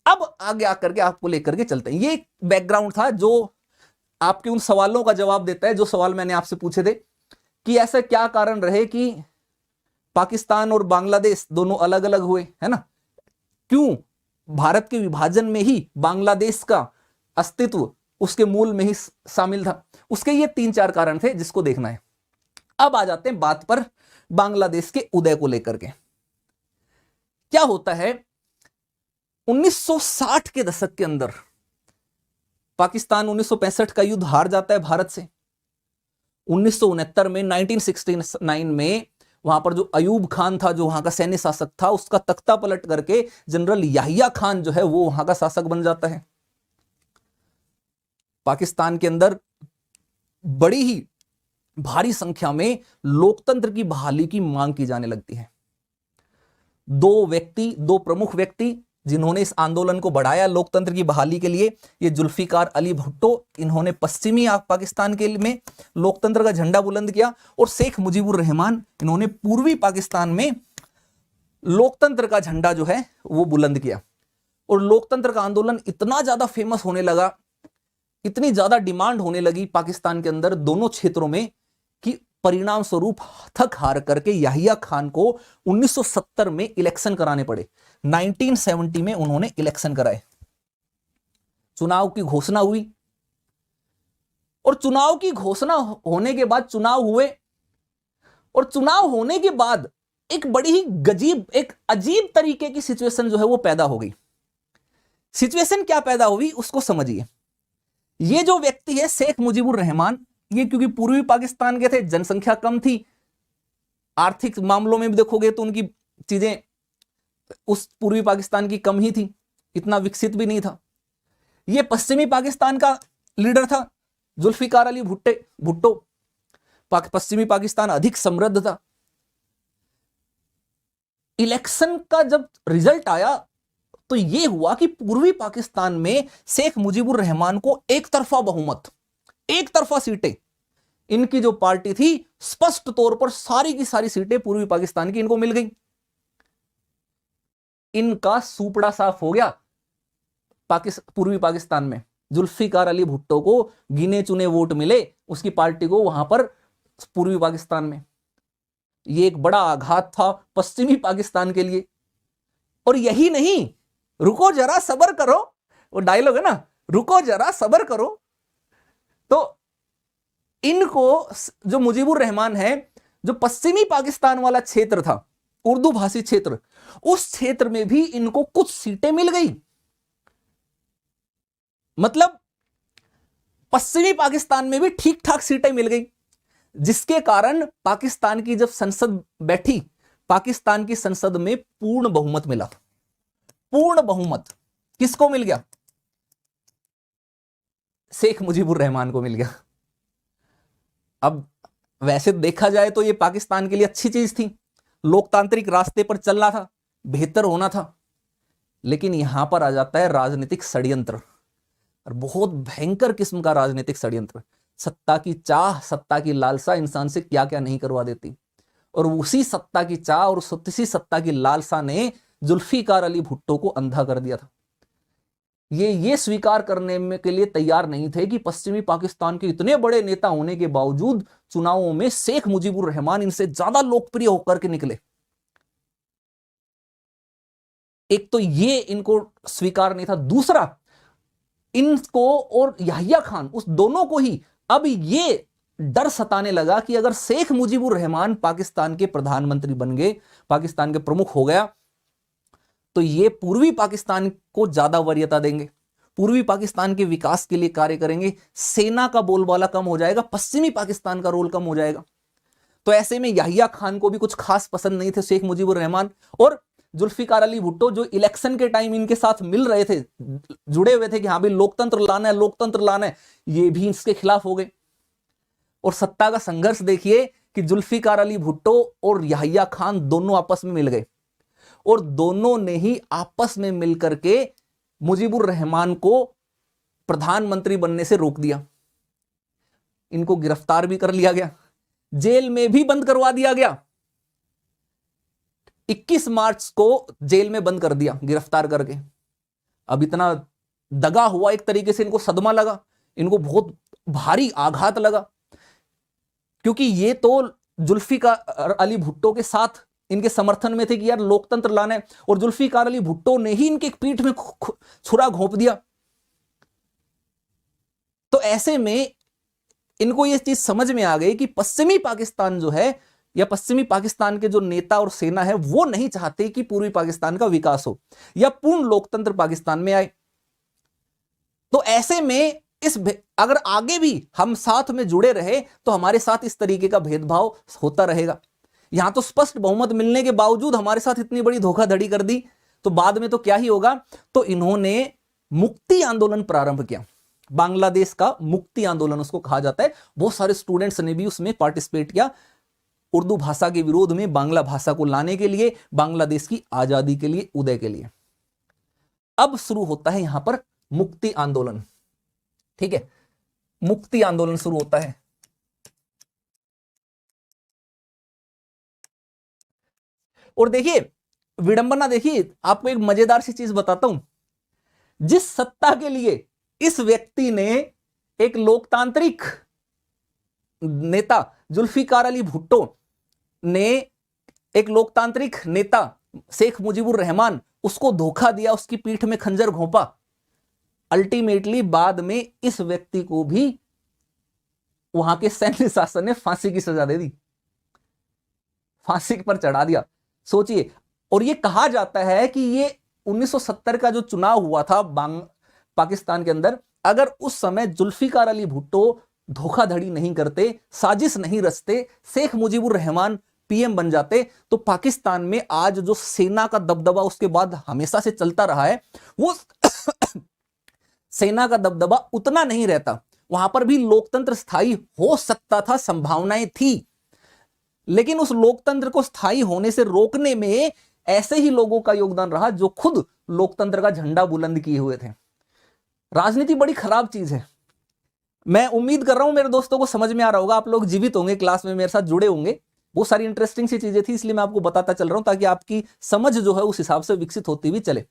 अब आगे आकर के आपको लेकर के चलते हैं। ये एक बैकग्राउंड था जो आपके उन सवालों का जवाब देता है जो सवाल मैंने आपसे पूछे थे कि ऐसा क्या कारण रहे कि पाकिस्तान और बांग्लादेश दोनों अलग अलग हुए, है ना, क्यों भारत के विभाजन में ही बांग्लादेश का अस्तित्व उसके मूल में ही शामिल था। उसके ये 3-4 कारण थे जिसको देखना है। अब आ जाते हैं बात पर बांग्लादेश के उदय को लेकर के। क्या होता है, 1960 के दशक के अंदर पाकिस्तान 1965 का युद्ध हार जाता है भारत से। 1969 में 1969 में वहां पर जो अयूब खान था, जो वहां का सैन्य शासक था, उसका तख्ता पलट करके जनरल याहिया खान जो है वो वहां का शासक बन जाता है। पाकिस्तान के अंदर बड़ी ही भारी संख्या में लोकतंत्र की बहाली की मांग की जाने लगती है। दो प्रमुख व्यक्ति जिन्होंने इस आंदोलन को बढ़ाया लोकतंत्र की बहाली के लिए, ये जुल्फिकार अली भुट्टो, इन्होंने पश्चिमी पाकिस्तान के में लोकतंत्र का झंडा बुलंद किया, और शेख मुजीबुर रहमान, इन्होंने पूर्वी पाकिस्तान में लोकतंत्र का झंडा जो है वो बुलंद किया। और लोकतंत्र का आंदोलन इतना ज्यादा फेमस होने लगा, इतनी ज्यादा डिमांड होने लगी पाकिस्तान के अंदर दोनों क्षेत्रों में कि परिणाम स्वरूप थक हार करके याहिया खान को 1970 में इलेक्शन कराने पड़े। 1970 में उन्होंने इलेक्शन कराए, चुनाव की घोषणा हुई, और चुनाव की घोषणा होने के बाद चुनाव हुए, और चुनाव होने के बाद एक बड़ी ही एक अजीब तरीके की सिचुएशन जो है वो पैदा हो गई। सिचुएशन क्या पैदा हुई उसको समझिए। ये जो व्यक्ति है शेख मुजीबुर रहमान, ये क्योंकि पूर्वी पाकिस्तान के थे, जनसंख्या कम थी, आर्थिक मामलों में भी देखोगे तो उनकी चीजें उस पूर्वी पाकिस्तान की कम ही थी, इतना विकसित भी नहीं था। ये पश्चिमी पाकिस्तान का लीडर था जुल्फिकार अली भुट्टो, पश्चिमी पाकिस्तान अधिक समृद्ध था। इलेक्शन का जब रिजल्ट आया तो यह हुआ कि पूर्वी पाकिस्तान में शेख मुजीबुर रहमान को एक तरफा बहुमत, एक तरफा सीटें, इनकी जो पार्टी थी स्पष्ट तौर पर सारी की सारी सीटें पूर्वी पाकिस्तान की इनको मिल गई। इनका सुपड़ा साफ हो गया पूर्वी पाकिस्तान में। जुल्फिकार अली भुट्टो को गिने चुने वोट मिले, उसकी पार्टी को वहां पर पूर्वी पाकिस्तान में। यह एक बड़ा आघात था पश्चिमी पाकिस्तान के लिए। और यही नहीं, रुको जरा सब्र करो, वो डायलॉग है ना, रुको जरा सब्र करो। तो इनको जो मुजीबुर रहमान है जो पश्चिमी पाकिस्तान वाला क्षेत्र था, उर्दू भाषी क्षेत्र, उस क्षेत्र में भी इनको कुछ सीटें मिल गई। मतलब पश्चिमी पाकिस्तान में भी ठीक ठाक सीटें मिल गई, जिसके कारण पाकिस्तान की जब संसद बैठी, पाकिस्तान की संसद में पूर्ण बहुमत मिला। पूर्ण बहुमत किसको मिल गया? शेख मुजीबुर रहमान को मिल गया। अब वैसे देखा जाए तो यह पाकिस्तान के लिए अच्छी चीज थी, लोकतांत्रिक रास्ते पर चलना था, बेहतर होना था। लेकिन यहां पर आ जाता है राजनीतिक षड्यंत्र, और बहुत भयंकर किस्म का राजनीतिक षड्यंत्र। सत्ता की चाह, सत्ता की लालसा इंसान से क्या क्या नहीं करवा देती। और उसी सत्ता की चाह और उसी सत्ता की लालसा ने जुल्फिकार अली भुट्टो को अंधा कर दिया था। ये स्वीकार करने में के लिए तैयार नहीं थे कि पश्चिमी पाकिस्तान के इतने बड़े नेता होने के बावजूद चुनावों में शेख मुजीबुर रहमान इनसे ज्यादा लोकप्रिय होकर के निकले। एक तो ये इनको स्वीकार नहीं था, दूसरा इनको और याहिया खान, उस दोनों को ही अब ये डर सताने लगा कि अगर शेख मुजीबुर रहमान पाकिस्तान के प्रधानमंत्री बन गए, पाकिस्तान के प्रमुख हो गया, तो ये पूर्वी पाकिस्तान को ज्यादा वरीयता देंगे, पूर्वी पाकिस्तान के विकास के लिए कार्य करेंगे, सेना का बोलबाला कम हो जाएगा, पश्चिमी पाकिस्तान का रोल कम हो जाएगा। तो ऐसे में याहिया खान को भी कुछ खास पसंद नहीं थे शेख मुजीबुर रहमान। और जुल्फिकार अली भुट्टो जो इलेक्शन के टाइम इनके साथ मिल रहे थे, जुड़े हुए थे कि हाँ भाई लोकतंत्र लाना है, लोकतंत्र लाना है, ये भी इसके खिलाफ हो गए। और सत्ता का संघर्ष देखिए कि जुल्फिकार अली भुट्टो और याहिया खान दोनों आपस में मिल गए, और दोनों ने ही आपस में मिलकर के मुजीबुर रहमान को प्रधानमंत्री बनने से रोक दिया। इनको गिरफ्तार भी कर लिया गया, जेल में भी बंद करवा दिया गया। 21 मार्च को जेल में बंद कर दिया गिरफ्तार करके। अब इतना दगा हुआ, एक तरीके से इनको सदमा लगा, इनको बहुत भारी आघात लगा, क्योंकि ये तो जुल्फिकार अली भुट्टो के साथ इनके समर्थन में थे कि यार लोकतंत्र लाना है, और जुल्फिकार अली भुट्टो ने ही इनके पीठ में छुरा घोंप दिया। तो ऐसे में इनको यह चीज समझ में आ गई कि पश्चिमी पाकिस्तान जो है, या पश्चिमी पाकिस्तान के जो नेता और सेना है, वो नहीं चाहते कि पूर्वी पाकिस्तान का विकास हो या पूर्ण लोकतंत्र पाकिस्तान में आए। तो ऐसे में अगर आगे भी हम साथ में जुड़े रहे तो हमारे साथ इस तरीके का भेदभाव होता रहेगा। यहां तो स्पष्ट बहुमत मिलने के बावजूद हमारे साथ इतनी बड़ी धोखाधड़ी कर दी, तो बाद में तो क्या ही होगा। तो इन्होंने मुक्ति आंदोलन प्रारंभ किया, बांग्लादेश का मुक्ति आंदोलन उसको कहा जाता है। बहुत सारे स्टूडेंट्स ने भी उसमें पार्टिसिपेट किया, उर्दू भाषा के विरोध में, बांग्ला भाषा को लाने के लिए, बांग्लादेश की आजादी के लिए, उदय के लिए। अब शुरू होता है यहां पर मुक्ति आंदोलन। ठीक है, मुक्ति आंदोलन शुरू होता है। और देखिए विडंबना, देखिए आपको एक मजेदार सी चीज बताता हूं। जिस सत्ता के लिए इस व्यक्ति ने, एक लोकतांत्रिक नेता जुल्फिकार अली भुट्टो ने, एक लोकतांत्रिक नेता शेख मुजीबुर रहमान, उसको धोखा दिया, उसकी पीठ में खंजर घोंपा, अल्टीमेटली बाद में इस व्यक्ति को भी वहां के सैन्य शासन ने फांसी की सजा दे दी, फांसी पर चढ़ा दिया। सोचिए। और ये कहा जाता है कि ये 1970 का जो चुनाव हुआ था पाकिस्तान के अंदर, अगर उस समय जुल्फिकार अली भुट्टो धोखाधड़ी नहीं करते, साजिश नहीं रचते, शेख मुजीबुर रहमान पीएम बन जाते, तो पाकिस्तान में आज जो सेना का दबदबा उसके बाद हमेशा से चलता रहा है, वो सेना का दबदबा उतना नहीं रहता। वहां पर भी लोकतंत्र स्थायी हो सकता था, संभावनाएं थी, लेकिन उस लोकतंत्र को स्थायी होने से रोकने में ऐसे ही लोगों का योगदान रहा जो खुद लोकतंत्र का झंडा बुलंद किए हुए थे। राजनीति बड़ी खराब चीज है। मैं उम्मीद कर रहा हूं मेरे दोस्तों को समझ में आ रहा होगा, आप लोग जीवित होंगे, क्लास में मेरे साथ जुड़े होंगे। बहुत सारी इंटरेस्टिंग सी चीजें थी, इसलिए मैं आपको बताता चल रहा हूं ताकि आपकी समझ जो है उस हिसाब से विकसित होती हुई चले।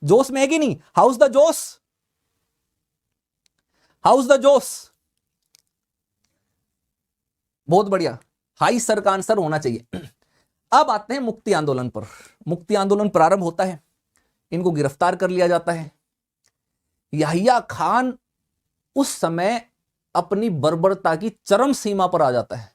जोश में है कि नहीं? हाउस द जोश, हाउस द जोश। बहुत बढ़िया, हाई सर का आंसर होना चाहिए। अब आते हैं मुक्ति आंदोलन पर। मुक्ति आंदोलन प्रारंभ होता है, इनको गिरफ्तार कर लिया जाता है। याहिया खान उस समय अपनी बर्बरता की चरम सीमा पर आ जाता है।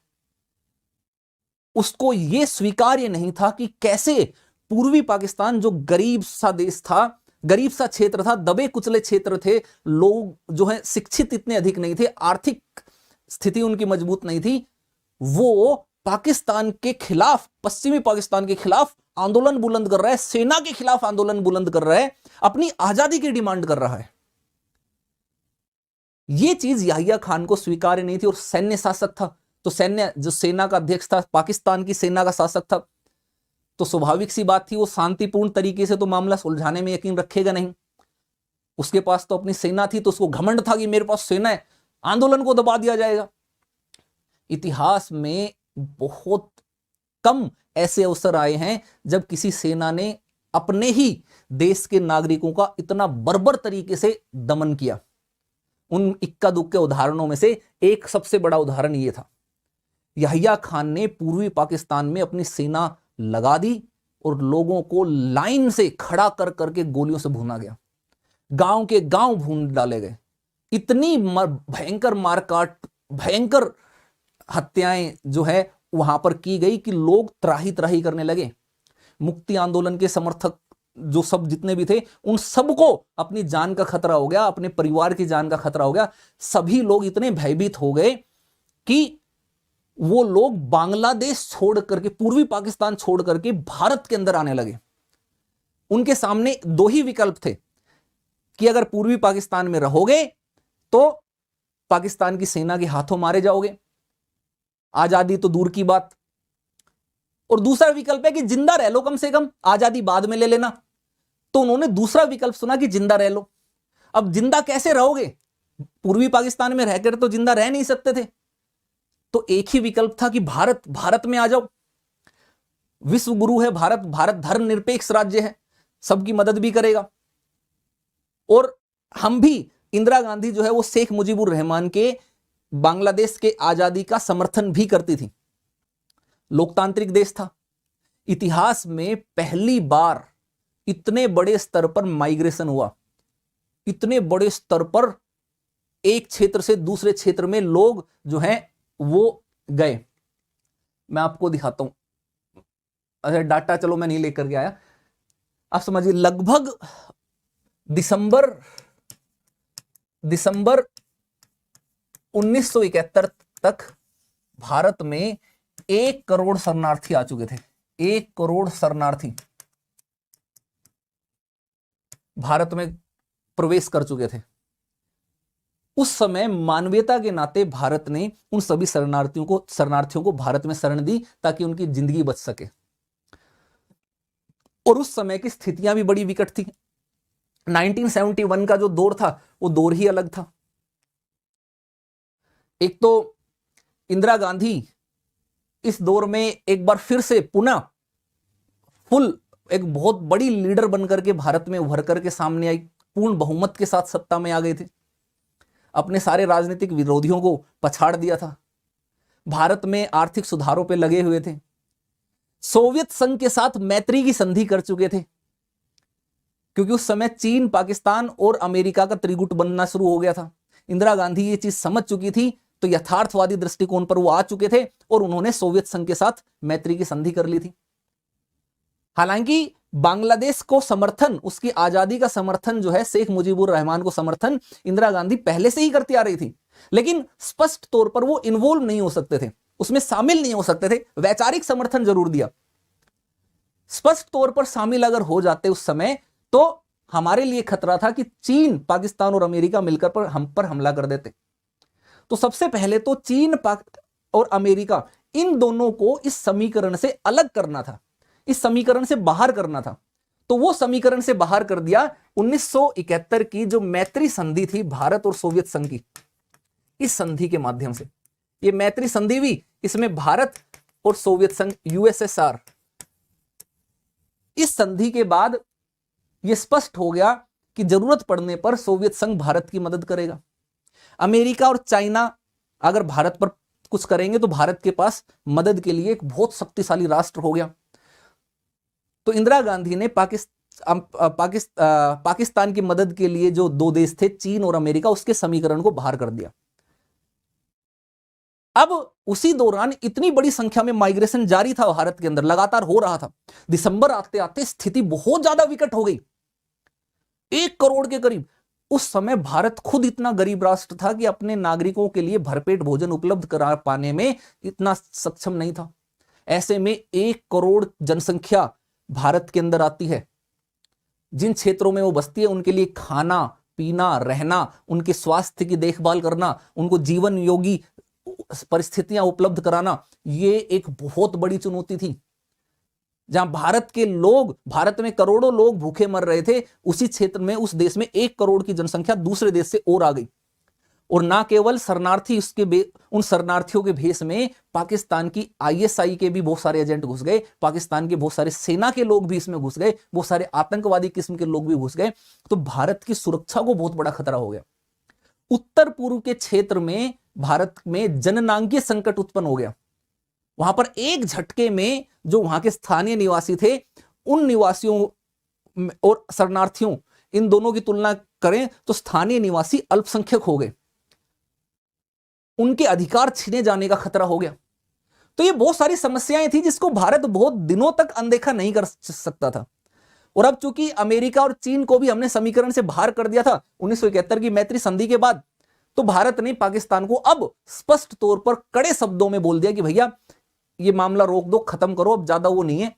उसको यह स्वीकार्य नहीं था कि कैसे पूर्वी पाकिस्तान जो गरीब सा देश था, गरीब सा क्षेत्र था, दबे कुचले क्षेत्र थे, लोग जो है शिक्षित इतने अधिक नहीं थे, आर्थिक स्थिति उनकी मजबूत नहीं थी, वो पाकिस्तान के खिलाफ, पश्चिमी पाकिस्तान के खिलाफ आंदोलन बुलंद कर रहा है, सेना के खिलाफ आंदोलन बुलंद कर रहा है, अपनी आजादी की डिमांड कर रहा है। यह चीज याहिया खान को स्वीकार्य नहीं थी। और सैन्य शासक था, तो सैन्य जो सेना का अध्यक्ष था, पाकिस्तान की सेना का शासक था, तो स्वाभाविक सी बात थी वो शांतिपूर्ण तरीके से तो मामला सुलझाने में यकीन रखेगा नहीं। उसके पास तो अपनी सेना थी, तो उसको घमंड था कि मेरे पास सेना है, आंदोलन को दबा दिया जाएगा। इतिहास में बहुत कम ऐसे अवसर आए हैं जब किसी सेना ने अपने ही देश के नागरिकों का इतना बर्बर तरीके से दमन किया। उन इक्का दुक्के उदाहरणों में से एक सबसे बड़ा उदाहरण यह था। याहिया खान ने पूर्वी पाकिस्तान में अपनी सेना लगा दी और लोगों को लाइन से खड़ा कर करके गोलियों से भूना गया, गांव के गांव भून डाले गए। इतनी भयंकर मारकाट, भयंकर हत्याएं जो है वहां पर की गई कि लोग त्राही त्राही करने लगे। मुक्ति आंदोलन के समर्थक जो सब जितने भी थे, उन सबको अपनी जान का खतरा हो गया, अपने परिवार की जान का खतरा हो गया। सभी लोग इतने भयभीत हो गए कि वो लोग बांग्लादेश छोड़ करके, पूर्वी पाकिस्तान छोड़ करके भारत के अंदर आने लगे। उनके सामने दो ही विकल्प थे कि अगर पूर्वी पाकिस्तान में रहोगे तो पाकिस्तान की सेना के हाथों मारे जाओगे, आजादी तो दूर की बात, और दूसरा विकल्प है कि जिंदा रह लो, कम से कम आजादी बाद में ले लेना। तो उन्होंने दूसरा विकल्प सुना कि जिंदा रह लो। अब जिंदा कैसे रहोगे? पूर्वी पाकिस्तान में रहकर तो जिंदा रह नहीं सकते थे। तो एक ही विकल्प था कि भारत में आ जाओ, विश्व गुरु है भारत, भारत धर्मनिरपेक्ष राज्य है, सबकी मदद भी करेगा। और हम भी, इंदिरा गांधी जो है वो शेख मुजीबुर रहमान के बांग्लादेश के आजादी का समर्थन भी करती थी। लोकतांत्रिक देश था। इतिहास में पहली बार इतने बड़े स्तर पर माइग्रेशन हुआ, इतने बड़े स्तर पर एक क्षेत्र से दूसरे क्षेत्र में लोग जो हैं वो गए। मैं आपको दिखाता हूं। अच्छा, डाटा चलो मैं नहीं लेकर के आया, आप समझिए। लगभग दिसंबर 1971 तक भारत में 1 करोड़ शरणार्थी आ चुके थे। 1 करोड़ शरणार्थी भारत में प्रवेश कर चुके थे। उस समय मानवीयता के नाते भारत ने उन सभी शरणार्थियों को भारत में शरण दी ताकि उनकी जिंदगी बच सके। और उस समय की स्थितियां भी बड़ी विकट थी। 1971 का जो दौर था वो दौर ही अलग था। एक तो इंदिरा गांधी इस दौर में एक बार फिर से पुनः एक बहुत बड़ी लीडर बनकर के भारत में उभर करके सामने आई, पूर्ण बहुमत के साथ सत्ता में आ गए थे, अपने सारे राजनीतिक विरोधियों को पछाड़ दिया था, भारत में आर्थिक सुधारों पे लगे हुए थे, सोवियत संघ के साथ मैत्री की संधि कर चुके थे, क्योंकि उस समय चीन, पाकिस्तान और अमेरिका का त्रिगुट बनना शुरू हो गया था। इंदिरा गांधी ये चीज समझ चुकी थी, तो यथार्थवादी दृष्टिकोण पर वो आ चुके थे और उन्होंने सोवियत संघ के साथ मैत्री की संधि कर ली थी। हालांकि बांग्लादेश को समर्थन, उसकी आजादी का समर्थन जो है, शेख मुजीबुर रहमान को समर्थन इंदिरा गांधी पहले से ही करती आ रही थी, लेकिन स्पष्ट तौर पर वो इन्वॉल्व नहीं हो सकते थे, उसमें शामिल नहीं हो सकते थे। वैचारिक समर्थन जरूर दिया। स्पष्ट तौर पर शामिल अगर हो जाते उस समय, तो हमारे लिए खतरा था कि चीन, पाकिस्तान और अमेरिका मिलकर हम पर हमला कर देते। तो सबसे पहले तो चीन और अमेरिका, इन दोनों को इस समीकरण से अलग करना था, इस समीकरण से बाहर करना था। तो वो समीकरण से बाहर कर दिया 1971 की जो मैत्री संधि थी भारत और सोवियत संघ की। इस संधि के माध्यम से, ये मैत्री संधि भी, इसमें भारत और सोवियत संघ, यूएसएसआर, इस संधि के बाद यह स्पष्ट हो गया कि जरूरत पड़ने पर सोवियत संघ भारत की मदद करेगा। अमेरिका और चाइना अगर भारत पर कुछ करेंगे तो भारत के पास मदद के लिए एक बहुत शक्तिशाली राष्ट्र हो गया। तो इंदिरा गांधी ने पाकिस्तान की मदद के लिए जो दो देश थे, चीन और अमेरिका, उसके समीकरण को बाहर कर दिया। अब उसी दौरान इतनी बड़ी संख्या में माइग्रेशन जारी था भारत के अंदर, लगातार हो रहा था। दिसंबर आते आते स्थिति बहुत ज्यादा विकट हो गई, 1 करोड़ के करीब। उस समय भारत खुद इतना गरीब राष्ट्र था कि अपने नागरिकों के लिए भरपेट भोजन उपलब्ध करा पाने में इतना सक्षम नहीं था। ऐसे में 1 करोड़ जनसंख्या भारत के अंदर आती है। जिन क्षेत्रों में वो बसती है उनके लिए खाना पीना, रहना, उनके स्वास्थ्य की देखभाल करना, उनको जीवन योगी परिस्थितियां उपलब्ध कराना, ये एक बहुत बड़ी चुनौती थी। जहां भारत में करोड़ों लोग भूखे मर रहे थे, उसी क्षेत्र में, उस देश में 1 करोड़ की जनसंख्या दूसरे देश से और आ गई। और ना केवल शरणार्थी, उन शरणार्थियों के भेष में पाकिस्तान की ISI के भी बहुत सारे एजेंट घुस गए, पाकिस्तान के बहुत सारे सेना के लोग भी इसमें घुस गए, बहुत सारे आतंकवादी किस्म के लोग भी घुस गए। तो भारत की सुरक्षा को बहुत बड़ा खतरा हो गया। उत्तर पूर्व के क्षेत्र में भारत में जननांगीय संकट उत्पन्न हो गया। वहां पर एक झटके में जो वहां के स्थानीय निवासी थे, उन निवासियों और शरणार्थियों, इन दोनों की तुलना करें तो स्थानीय निवासी अल्पसंख्यक हो गए, उनके अधिकार छीने जाने का खतरा हो गया। तो ये बहुत सारी समस्याएं थी जिसको भारत बहुत दिनों तक अनदेखा नहीं कर सकता था। और अब चूंकि अमेरिका और चीन को भी हमने समीकरण से बाहर कर दिया था 1971 की मैत्री संधि के बाद, तो भारत ने पाकिस्तान को अब स्पष्ट तौर पर कड़े शब्दों में बोल दिया कि भैया ये मामला रोक दो, खत्म करो, अब ज्यादा वो नहीं है।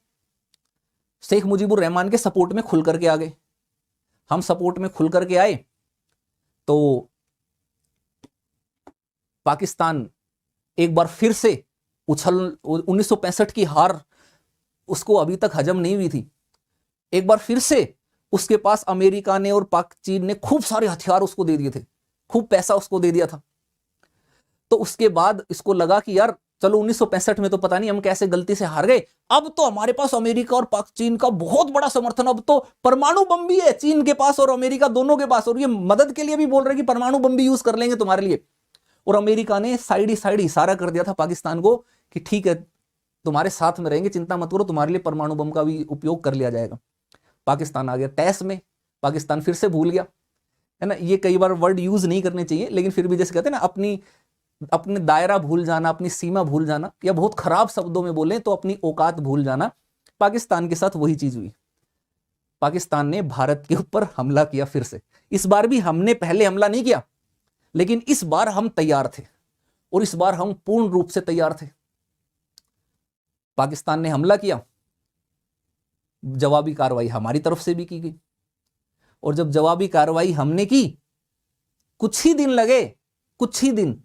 शेख मुजीबुर रहमान के सपोर्ट में खुल करके आ गए, हम सपोर्ट में खुल करके आए, तो पाकिस्तान एक बार फिर से 1965 की हार उसको अभी तक हजम नहीं हुई थी। एक बार फिर से उसके पास अमेरिका ने और चीन ने खूब सारे हथियार उसको दे दिए थे, खूब पैसा उसको दे दिया था। तो उसके बाद इसको लगा कि यार चलो 1965 में तो पता नहीं हम कैसे गलती से हार गए, अब तो हमारे पास अमेरिका और चीन का बहुत बड़ा समर्थन, अब तो परमाणु बम भी है चीन के पास और अमेरिका दोनों के पास, और ये मदद के लिए भी बोल रहे कि परमाणु बम भी यूज कर लेंगे तुम्हारे लिए। और अमेरिका ने साइड इशारा कर दिया था पाकिस्तान को कि ठीक है तुम्हारे साथ में रहेंगे, चिंता मत करो, तुम्हारे लिए परमाणु बम का भी उपयोग कर लिया जाएगा। पाकिस्तान आ गया तैश में, पाकिस्तान फिर से भूल गया, है ना। ये कई बार वर्ड यूज नहीं करने चाहिए, लेकिन फिर भी जैसे कहते हैं ना, अपने दायरा भूल जाना, अपनी सीमा भूल जाना, या बहुत खराब शब्दों में बोले तो अपनी औकात भूल जाना। पाकिस्तान के साथ वही चीज हुई। पाकिस्तान ने भारत के ऊपर हमला किया फिर से। इस बार भी हमने पहले हमला नहीं किया, लेकिन इस बार हम तैयार थे, और इस बार हम पूर्ण रूप से तैयार थे। पाकिस्तान ने हमला किया, जवाबी कार्रवाई हमारी तरफ से भी की गई, और जब जवाबी कार्रवाई हमने की, कुछ ही दिन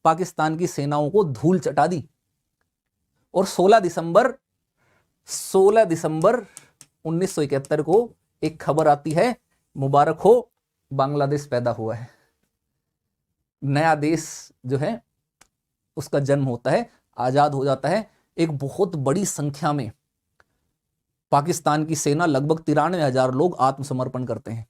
पाकिस्तान की सेनाओं को धूल चटा दी। और 16 दिसंबर 1971 को एक खबर आती है, मुबारक हो बांग्लादेश पैदा हुआ है। नया देश जो है उसका जन्म होता है, आजाद हो जाता है। एक बहुत बड़ी संख्या में पाकिस्तान की सेना, लगभग 93,000 लोग आत्मसमर्पण करते हैं।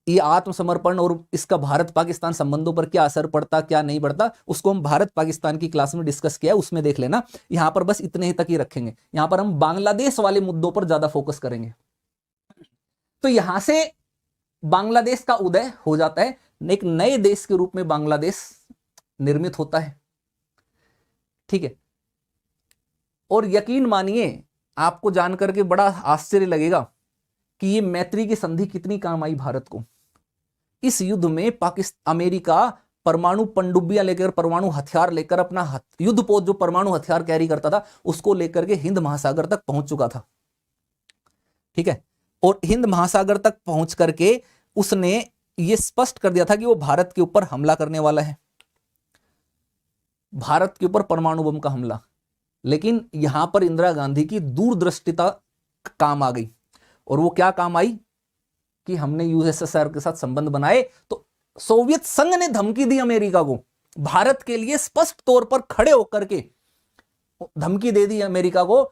ये आत्मसमर्पण और इसका भारत पाकिस्तान संबंधों पर क्या असर पड़ता, क्या नहीं पड़ता, उसको हम भारत पाकिस्तान की क्लास में डिस्कस किया है, उसमें देख लेना। यहां पर बस इतने ही तक ही रखेंगे, यहां पर हम बांग्लादेश वाले मुद्दों पर ज्यादा फोकस करेंगे। तो यहां से बांग्लादेश का उदय हो जाता है, एक नए देश के रूप में बांग्लादेश निर्मित होता है, ठीक है। और यकीन मानिए, आपको जानकर के बड़ा आश्चर्य लगेगा कि ये मैत्री की संधि कितनी काम आई भारत को। इस युद्ध में अमेरिका परमाणु पनडुब्बियां लेकर, परमाणु हथियार लेकर, अपना युद्धपोत जो परमाणु हथियार कैरी करता था उसको लेकर के हिंद महासागर तक पहुंच चुका था, ठीक है। और हिंद महासागर तक पहुंच करके उसने ये स्पष्ट कर दिया था कि वो भारत के ऊपर हमला करने वाला है, भारत के ऊपर परमाणु बम का हमला। लेकिन यहां पर इंदिरा गांधी की दूरदृष्टिता काम आ गई, और वो क्या काम आई कि हमने यूएसएसआर के साथ संबंध बनाए। तो सोवियत संघ ने धमकी दी अमेरिका को, भारत के लिए स्पष्ट तौर पर खड़े होकर के धमकी दे दी अमेरिका को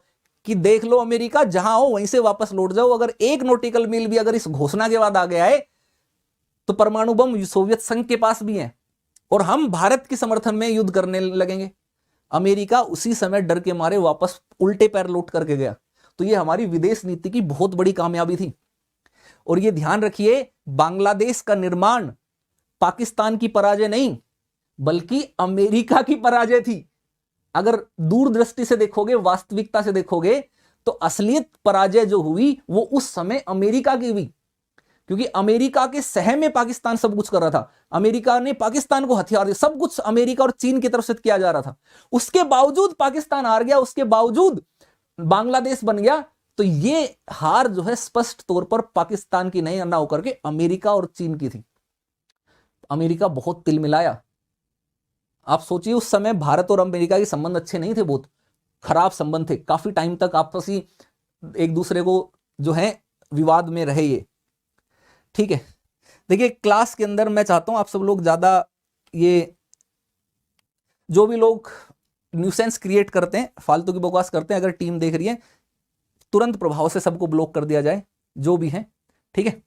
कि देख लो अमेरिका, जहां हो वहीं से वापस लौट जाओ, अगर एक नॉटिकल मील भी अगर इस घोषणा के बाद आ गया है तो परमाणु बम सोवियत संघ के पास भी है, और हम भारत के समर्थन में युद्ध करने लगेंगे। अमेरिका उसी समय डर के मारे वापस उल्टे पैर लौट करके गया। तो ये हमारी विदेश नीति की बहुत बड़ी कामयाबी थी। और ये ध्यान रखिए, बांग्लादेश का निर्माण पाकिस्तान की पराजय नहीं, बल्कि अमेरिका की पराजय थी। अगर दूरदृष्टि से देखोगे, वास्तविकता से देखोगे, तो असलियत पराजय जो हुई वो उस समय अमेरिका की हुई, क्योंकि अमेरिका के सह में पाकिस्तान सब कुछ कर रहा था। अमेरिका ने पाकिस्तान को हथियार दिए, सब कुछ अमेरिका और चीन की तरफ से किया जा रहा था। उसके बावजूद पाकिस्तान हार गया, उसके बावजूद बांग्लादेश बन गया। तो ये हार जो है स्पष्ट तौर पर पाकिस्तान की नहीं ना होकर के अमेरिका और चीन की थी। अमेरिका बहुत तिलमिलाया। आप सोचिए, उस समय भारत और अमेरिका के संबंध अच्छे नहीं थे, बहुत खराब संबंध थे, काफी टाइम तक आपसी एक दूसरे को जो है विवाद में रहे ये। ठीक है, देखिए क्लास के अंदर मैं चाहता हूं आप सब लोग ज्यादा ये जो भी लोग न्यूसेंस क्रिएट करते हैं, फालतू की बकवास करते हैं, अगर टीम देख रही है तुरंत प्रभाव से सबको ब्लॉक कर दिया जाए, जो भी है। ठीक है,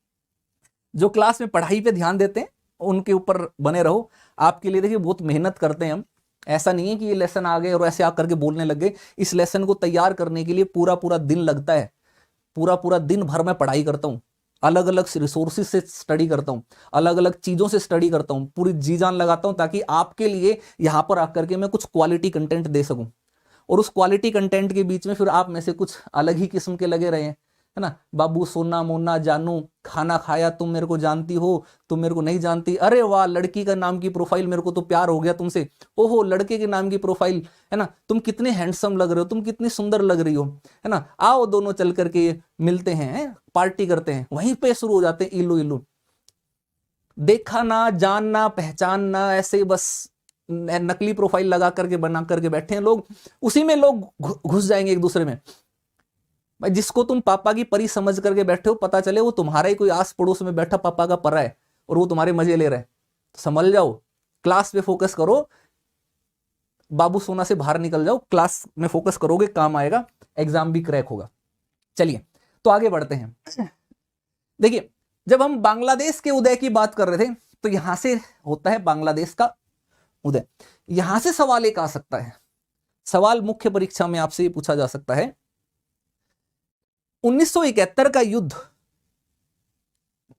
जो क्लास में पढ़ाई पे ध्यान देते हैं उनके ऊपर बने रहो। आपके लिए देखिए बहुत मेहनत करते हैं हम, ऐसा नहीं है कि ये लेसन आ गए और ऐसे आकर के बोलने लग गए। इस लेसन को तैयार करने के लिए पूरा पूरा दिन लगता है, पूरा पूरा दिन भर मैं पढ़ाई करता हूँ, अलग अलग रिसोर्सेज से स्टडी करता हूँ, अलग अलग चीज़ों से स्टडी करता हूँ, पूरी जी जान लगाता हूँ, ताकि आपके लिए यहाँ पर आकर के मैं कुछ क्वालिटी कंटेंट दे सकूँ। और उस क्वालिटी कंटेंट के बीच में फिर आप में से कुछ अलग ही किस्म के लगे रहे हैं, है ना। बाबू सोना मोना जानू, खाना खाया, तुम मेरे को जानती हो, तुम मेरे को नहीं जानती, अरे वाह लड़की का नाम की प्रोफाइल, मेरे को तो प्यार हो गया तुमसे, ओहो लड़के के नाम की प्रोफाइल, है ना, तुम कितने हैंडसम लग रहे हो, तुम कितनी सुंदर लग रही हो, है ना, आओ दोनों चल करके मिलते हैं, पार्टी करते हैं। वहीं पे शुरू हो जाते हैं इल्लू इल्लू, देखा ना जानना पहचानना, ऐसे बस नकली प्रोफाइल लगा करके बना करके बैठे हैं लोग, उसी में लोग घुस जाएंगे एक दूसरे में। भाई जिसको तुम पापा की परी समझ करके बैठे हो, पता चले वो तुम्हारा ही कोई आस पड़ोस में बैठा पापा का परा है और वो तुम्हारे मजे ले रहा है, तो संभल जाओ, क्लास पे फोकस करो, बाबू सोना से बाहर निकल जाओ, क्लास में फोकस करोगे काम आएगा, एग्जाम भी क्रैक होगा। चलिए तो आगे बढ़ते हैं। देखिए जब हम बांग्लादेश के उदय की बात कर रहे थे, तो यहां से होता है बांग्लादेश का उदय। यहां से सवाल एक आ सकता है, सवाल मुख्य परीक्षा में आपसे पूछा जा सकता है, 1971 का युद्ध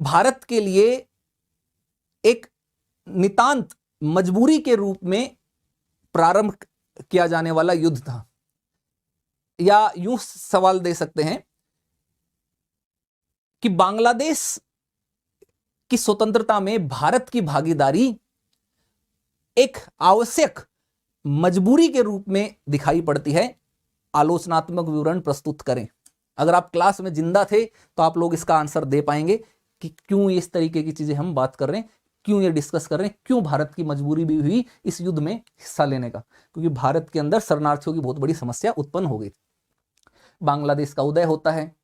भारत के लिए एक नितांत मजबूरी के रूप में प्रारंभ किया जाने वाला युद्ध था, या यूं सवाल दे सकते हैं कि बांग्लादेश की स्वतंत्रता में भारत की भागीदारी एक आवश्यक मजबूरी के रूप में दिखाई पड़ती है। आलोचनात्मक विवरण प्रस्तुत करें। अगर आप क्लास में जिंदा थे तो आप लोग इसका आंसर दे पाएंगे कि क्यों इस तरीके की चीजें हम बात कर रहे हैं, क्यों ये डिस्कस कर रहे हैं, क्यों भारत की मजबूरी भी हुई इस युद्ध में हिस्सा लेने का, क्योंकि भारत के अंदर शरणार्थियों की बहुत बड़ी समस्या उत्पन्न हो गई। बांग्लादेश का उदय होता है,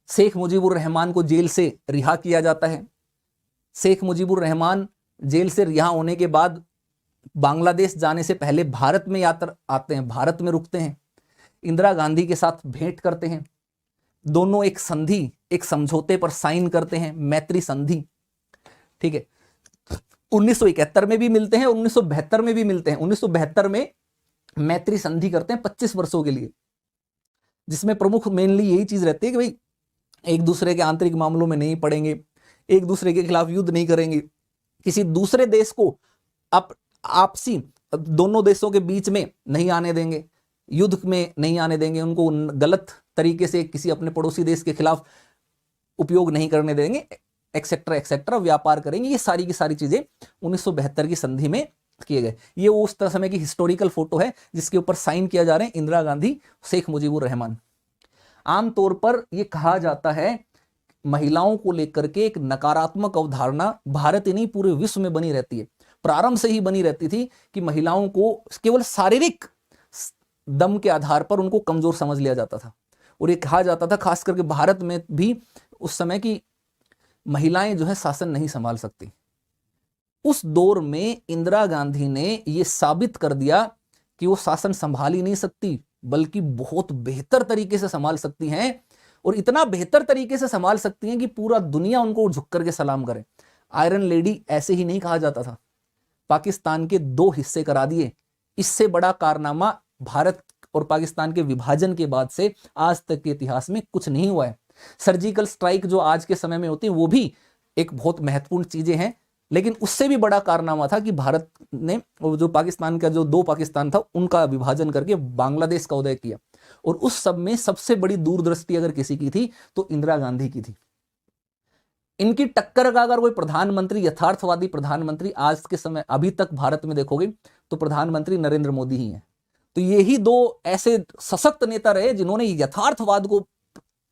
शेख मुजीबुर रहमान को जेल से रिहा किया जाता है। शेख मुजीबुर रहमान जेल से रिहा होने के बाद बांग्लादेश जाने से पहले भारत में यात्रा आते हैं, भारत में रुकते हैं, इंदिरा गांधी के साथ भेंट करते हैं, दोनों एक संधि, एक समझौते पर साइन करते हैं, मैत्री संधि। ठीक है, 1971 में भी मिलते हैं, 1972 में भी मिलते हैं। 1972 में मैत्री संधि करते हैं 25 वर्षों के लिए, जिसमें प्रमुख मेनली यही चीज रहती है कि भाई एक दूसरे के आंतरिक मामलों में नहीं पड़ेंगे, एक दूसरे के खिलाफ युद्ध नहीं करेंगे, किसी दूसरे देश को आपसी दोनों देशों के बीच में नहीं आने देंगे, युद्ध में नहीं आने देंगे, उनको गलत तरीके से किसी अपने पड़ोसी देश के खिलाफ उपयोग नहीं करने देंगे, एक्सेट्रा एक्सेट्रा, व्यापार करेंगे। ये सारी की सारी चीजें 1972 की संधि में किए गए। ये वो उस समय की हिस्टोरिकल फोटो है जिसके ऊपर साइन किया जा रहे हैं इंदिरा गांधी, शेख मुजीबुर रहमान। आमतौर पर यह कहा जाता है महिलाओं को लेकर के एक नकारात्मक अवधारणा भारत ही नहीं पूरे विश्व में बनी रहती है, प्रारंभ से ही बनी रहती थी कि महिलाओं को केवल शारीरिक दम के आधार पर उनको कमजोर समझ लिया जाता था। और ये कहा जाता था खास करके भारत में भी उस समय की महिलाएं जो है शासन नहीं संभाल सकती। उस दौर में इंदिरा गांधी ने यह साबित कर दिया कि वो शासन संभाल ही नहीं सकती, बल्कि बहुत बेहतर तरीके से संभाल सकती हैं, और इतना बेहतर तरीके से संभाल सकती हैं कि पूरा दुनिया उनको झुक करके सलाम करे। आयरन लेडी ऐसे ही नहीं कहा जाता था। पाकिस्तान के 2 हिस्से करा दिए। इससे बड़ा कारनामा भारत और पाकिस्तान के विभाजन के बाद से आज तक के इतिहास में कुछ नहीं हुआ है। सर्जिकल स्ट्राइक जो आज के समय में होती है वो भी एक बहुत महत्वपूर्ण चीजें हैं, लेकिन उससे भी बड़ा कारनामा था कि भारत ने जो पाकिस्तान का जो 2 पाकिस्तान था उनका विभाजन करके बांग्लादेश का उदय किया। और उस सब में सबसे बड़ी दूरदृष्टि अगर किसी की थी तो इंदिरा गांधी की थी। इनकी टक्कर का अगर कोई प्रधानमंत्री, यथार्थवादी प्रधानमंत्री आज के समय अभी तक भारत में देखोगे तो प्रधानमंत्री नरेंद्र मोदी ही हैं। तो यही 2 ऐसे सशक्त नेता रहे जिन्होंने यथार्थवाद को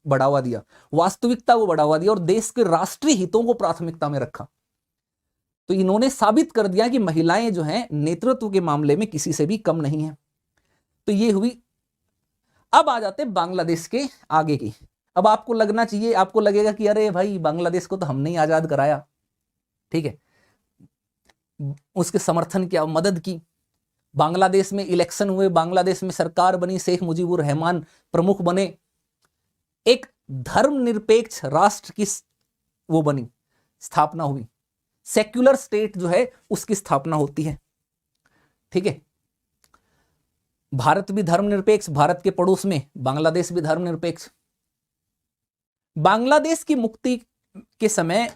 बढ़ावा दिया, वास्तविकता को बढ़ावा दिया और देश के राष्ट्रीय हितों को प्राथमिकता में रखा। तो इन्होंने साबित कर दिया कि महिलाएं जो हैं नेतृत्व के मामले में किसी से भी कम नहीं है। तो ये हुई। अब आ जाते बांग्लादेश के आगे की। अब आपको लगना चाहिए, आपको लगेगा कि अरे भाई बांग्लादेश को तो हमने ही आजाद कराया, ठीक है, उसके समर्थन किया, मदद की, बांग्लादेश में इलेक्शन हुए, बांग्लादेश में सरकार बनी, शेख मुजीबुर रहमान प्रमुख बने, एक धर्मनिरपेक्ष राष्ट्र की वो बनी, स्थापना हुई, सेक्युलर स्टेट जो है उसकी स्थापना होती है, ठीक है। भारत भी धर्मनिरपेक्ष, भारत के पड़ोस में बांग्लादेश भी धर्मनिरपेक्ष। बांग्लादेश की मुक्ति के समय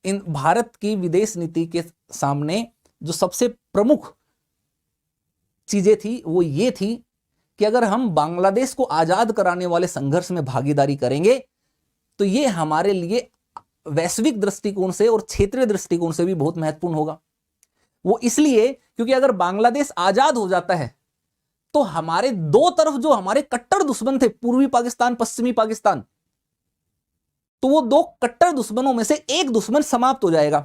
इन भारत की विदेश नीति के सामने जो सबसे प्रमुख चीजें थी वो ये थी कि अगर हम बांग्लादेश को आजाद कराने वाले संघर्ष में भागीदारी करेंगे तो ये हमारे लिए वैश्विक दृष्टिकोण से और क्षेत्रीय दृष्टिकोण से भी बहुत महत्वपूर्ण होगा। वो इसलिए क्योंकि अगर बांग्लादेश आजाद हो जाता है तो हमारे 2 तरफ जो हमारे कट्टर दुश्मन थे, पूर्वी पाकिस्तान, पश्चिमी पाकिस्तान, तो वो 2 कट्टर दुश्मनों में से एक दुश्मन समाप्त हो जाएगा।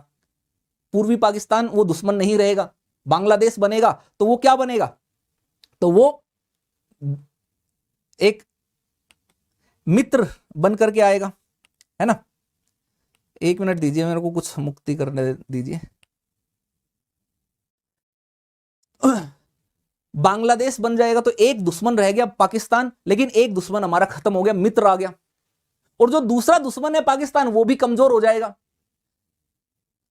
पूर्वी पाकिस्तान वो दुश्मन नहीं रहेगा, बांग्लादेश बनेगा तो वो क्या बनेगा, तो वो एक मित्र बन करके आएगा, है ना। 1 मिनट दीजिए, मेरे को कुछ मुक्ति करने दीजिए। बांग्लादेश बन जाएगा तो एक दुश्मन रह गया पाकिस्तान, लेकिन एक दुश्मन हमारा खत्म हो गया, मित्र आ गया, और जो दूसरा दुश्मन है पाकिस्तान वो भी कमजोर हो जाएगा।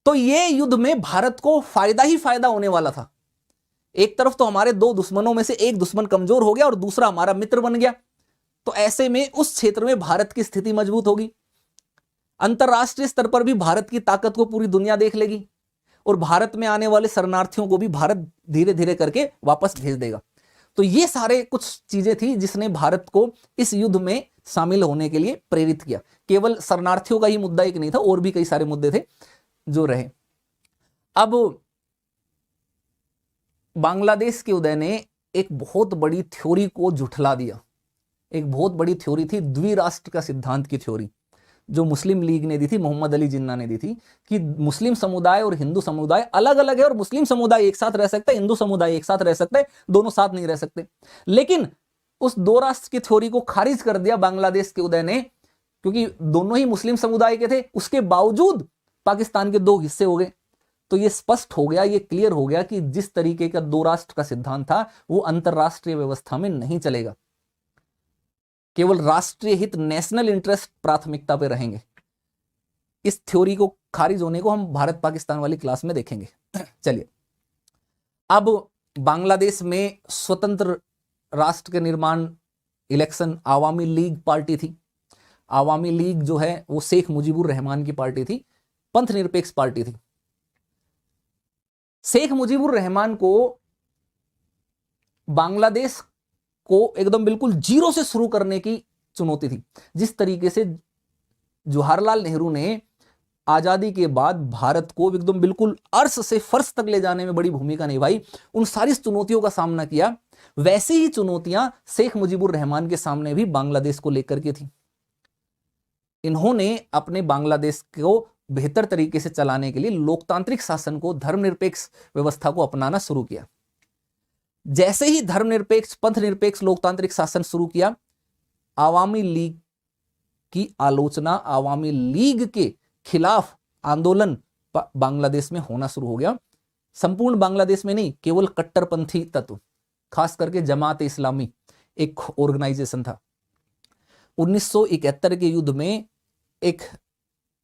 तो ये युद्ध में भारत को फायदा ही फायदा होने वाला था। एक तरफ तो हमारे 2 दुश्मनों में से एक दुश्मन कमजोर हो गया और दूसरा हमारा मित्र बन गया। तो ऐसे में उस क्षेत्र में भारत की स्थिति मजबूत होगी, अंतरराष्ट्रीय स्तर पर भी भारत की ताकत को पूरी दुनिया देख लेगी और भारत में आने वाले शरणार्थियों को भी भारत धीरे धीरे करके वापस भेज देगा। तो ये सारे कुछ चीजें थी जिसने भारत को इस युद्ध में शामिल होने के लिए प्रेरित किया। केवल शरणार्थियों का ही मुद्दा एक नहीं था, और भी कई सारे मुद्दे थे जो रहे। अब बांग्लादेश के उदय ने एक बहुत बड़ी थ्योरी को झुठला दिया। एक बहुत बड़ी थ्योरी थी द्विराष्ट्र का सिद्धांत की थ्योरी, जो मुस्लिम लीग ने दी थी, मोहम्मद अली जिन्ना ने दी थी, कि मुस्लिम समुदाय और हिंदू समुदाय अलग अलग है और मुस्लिम समुदाय एक साथ रह सकता है, हिंदू समुदाय एक साथ रह सकता है, दोनों साथ नहीं रह सकते। लेकिन उस 2 राष्ट्र की थ्योरी को खारिज कर दिया बांग्लादेश के उदय ने, क्योंकि दोनों ही मुस्लिम समुदाय के थे। उसके बावजूद पाकिस्तान के 2 हिस्से हो गए। तो ये स्पष्ट हो गया, ये क्लियर हो गया कि जिस तरीके का 2 राष्ट्र का सिद्धांत था वो अंतरराष्ट्रीय व्यवस्था में नहीं चलेगा। केवल राष्ट्रीय हित, नेशनल इंटरेस्ट प्राथमिकता पे रहेंगे। इस थ्योरी को खारिज होने को हम भारत पाकिस्तान वाली क्लास में देखेंगे। चलिए, अब बांग्लादेश में स्वतंत्र राष्ट्र के निर्माण, इलेक्शन, आवामी लीग पार्टी थी। आवामी लीग जो है वो शेख मुजीबुर रहमान की पार्टी थी, पंथ निरपेक्ष पार्टी थी। शेख मुजीबुर रहमान को बांग्लादेश को एकदम बिल्कुल जीरो से शुरू करने की चुनौती थी। जिस तरीके से जवाहरलाल नेहरू ने आजादी के बाद भारत को एकदम बिल्कुल अर्श से फर्श तक ले जाने में बड़ी भूमिका निभाई, उन सारी चुनौतियों का सामना किया, वैसी ही चुनौतियां शेख मुजीबुर रहमान के सामने भी बांग्लादेश को लेकर के थी। इन्होंने अपने बांग्लादेश को बेहतर तरीके से चलाने के लिए लोकतांत्रिक शासन को, धर्मनिरपेक्ष व्यवस्था को अपनाना शुरू किया। जैसे ही धर्मनिरपेक्ष, पंथ निरपेक्ष लोकतांत्रिक शासन शुरू किया, आवामी लीग की आलोचना, आवामी लीग के खिलाफ आंदोलन बांग्लादेश में होना शुरू हो गया। संपूर्ण बांग्लादेश में नहीं, केवल कट्टरपंथी तत्व, खास करके जमात इस्लामी एक ऑर्गेनाइजेशन था। 1971 के युद्ध में एक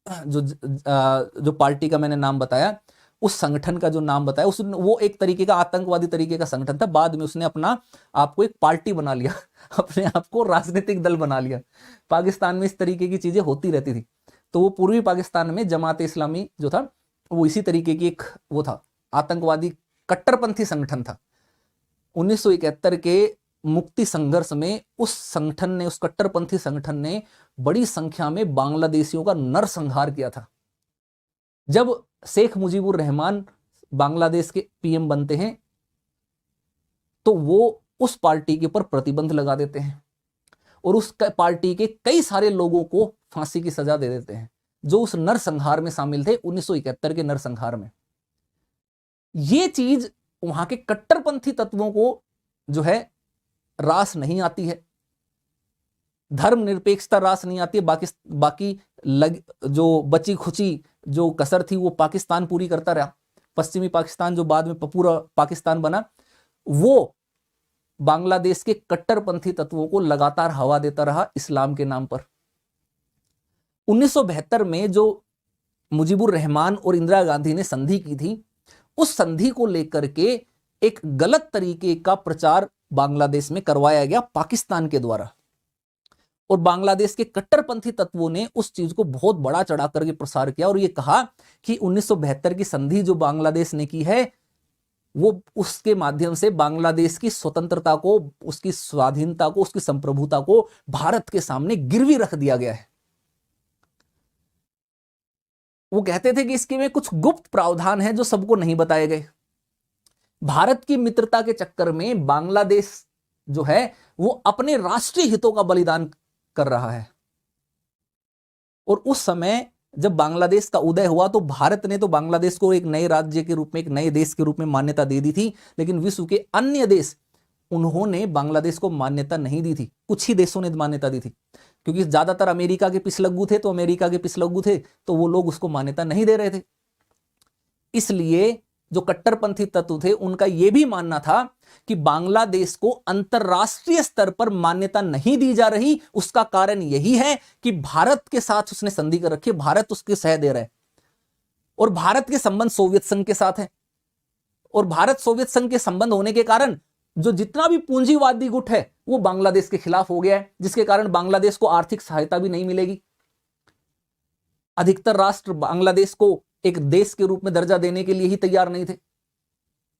जो पार्टी का मैंने नाम बताया, उस संगठन का जो नाम बताया, वो एक तरीके का आतंकवादी तरीके का संगठन था। बाद में उसने अपना आपको एक पार्टी बना लिया, अपने आप को राजनीतिक दल बना लिया। पाकिस्तान में इस तरीके की चीजें होती रहती थी। तो वो पूर्वी पाकिस्तान में जमात इस्लामी जो था वो इसी तरीके की एक वो था, आतंकवादी कट्टरपंथी संगठन था। 1971 के मुक्ति संघर्ष में उस संगठन ने, उस कट्टरपंथी संगठन ने बड़ी संख्या में बांग्लादेशियों का नरसंहार किया था। जब शेख मुजीबुर रहमान बांग्लादेश के पीएम बनते हैं तो वो उस पार्टी के ऊपर प्रतिबंध लगा देते हैं और उस पार्टी के कई सारे लोगों को फांसी की सजा दे देते हैं जो उस नरसंहार में शामिल थे, 1971 के नरसंहार में। ये चीज वहां के कट्टरपंथी तत्वों को जो है रास नहीं आती है, धर्मनिरपेक्षता रास नहीं आती है। बाकी जो बची खुची जो कसर थी वो पाकिस्तान पूरी करता रहा। पश्चिमी पाकिस्तान जो बाद में पूरा पाकिस्तान बना, वो बांग्लादेश के कट्टरपंथी तत्वों को लगातार हवा देता रहा इस्लाम के नाम पर। 1972 में जो मुजीबुर रहमान और इंदिरा गांधी ने संधि की थी, उस संधि को लेकर के एक गलत तरीके का प्रचार बांग्लादेश में करवाया गया पाकिस्तान के द्वारा, और बांग्लादेश के कट्टरपंथी तत्वों ने उस चीज को बहुत बड़ा चढ़ा करके प्रसार किया और ये कहा कि 1972 की संधि जो बांग्लादेश ने की है वो उसके माध्यम से बांग्लादेश की स्वतंत्रता को, उसकी स्वाधीनता को, उसकी संप्रभुता को भारत के सामने गिरवी रख दिया गया है। वो कहते थे कि इसके में कुछ गुप्त प्रावधान है जो सबको नहीं बताए गए। भारत की मित्रता के चक्कर में बांग्लादेश जो है वो अपने राष्ट्रीय हितों का बलिदान कर रहा है। और उस समय जब बांग्लादेश का उदय हुआ तो भारत ने तो बांग्लादेश को एक नए राज्य के रूप में, एक नए देश के रूप में मान्यता दे दी थी, लेकिन विश्व के अन्य देश उन्होंने बांग्लादेश को मान्यता नहीं दी थी। कुछ ही देशों ने मान्यता दी थी, क्योंकि ज्यादातर अमेरिका के पिछलग्गू थे, तो वो लोग उसको मान्यता नहीं दे रहे थे। इसलिए जो कट्टरपंथी तत्व थे उनका यह भी मानना था कि बांग्लादेश को अंतरराष्ट्रीय स्तर पर मान्यता नहीं दी जा रही, उसका कारण यही है कि भारत के साथ उसने संधि कर रखी है, भारत उसके सह दे रहा है, और भारत के संबंध सोवियत संघ के साथ है, और भारत सोवियत संघ के संबंध होने के कारण जो जितना भी पूंजीवादी गुट है वो बांग्लादेश के खिलाफ हो गया है, जिसके कारण बांग्लादेश को आर्थिक सहायता भी नहीं मिलेगी। अधिकतर राष्ट्र बांग्लादेश को एक देश के रूप में दर्जा देने के लिए ही तैयार नहीं थे।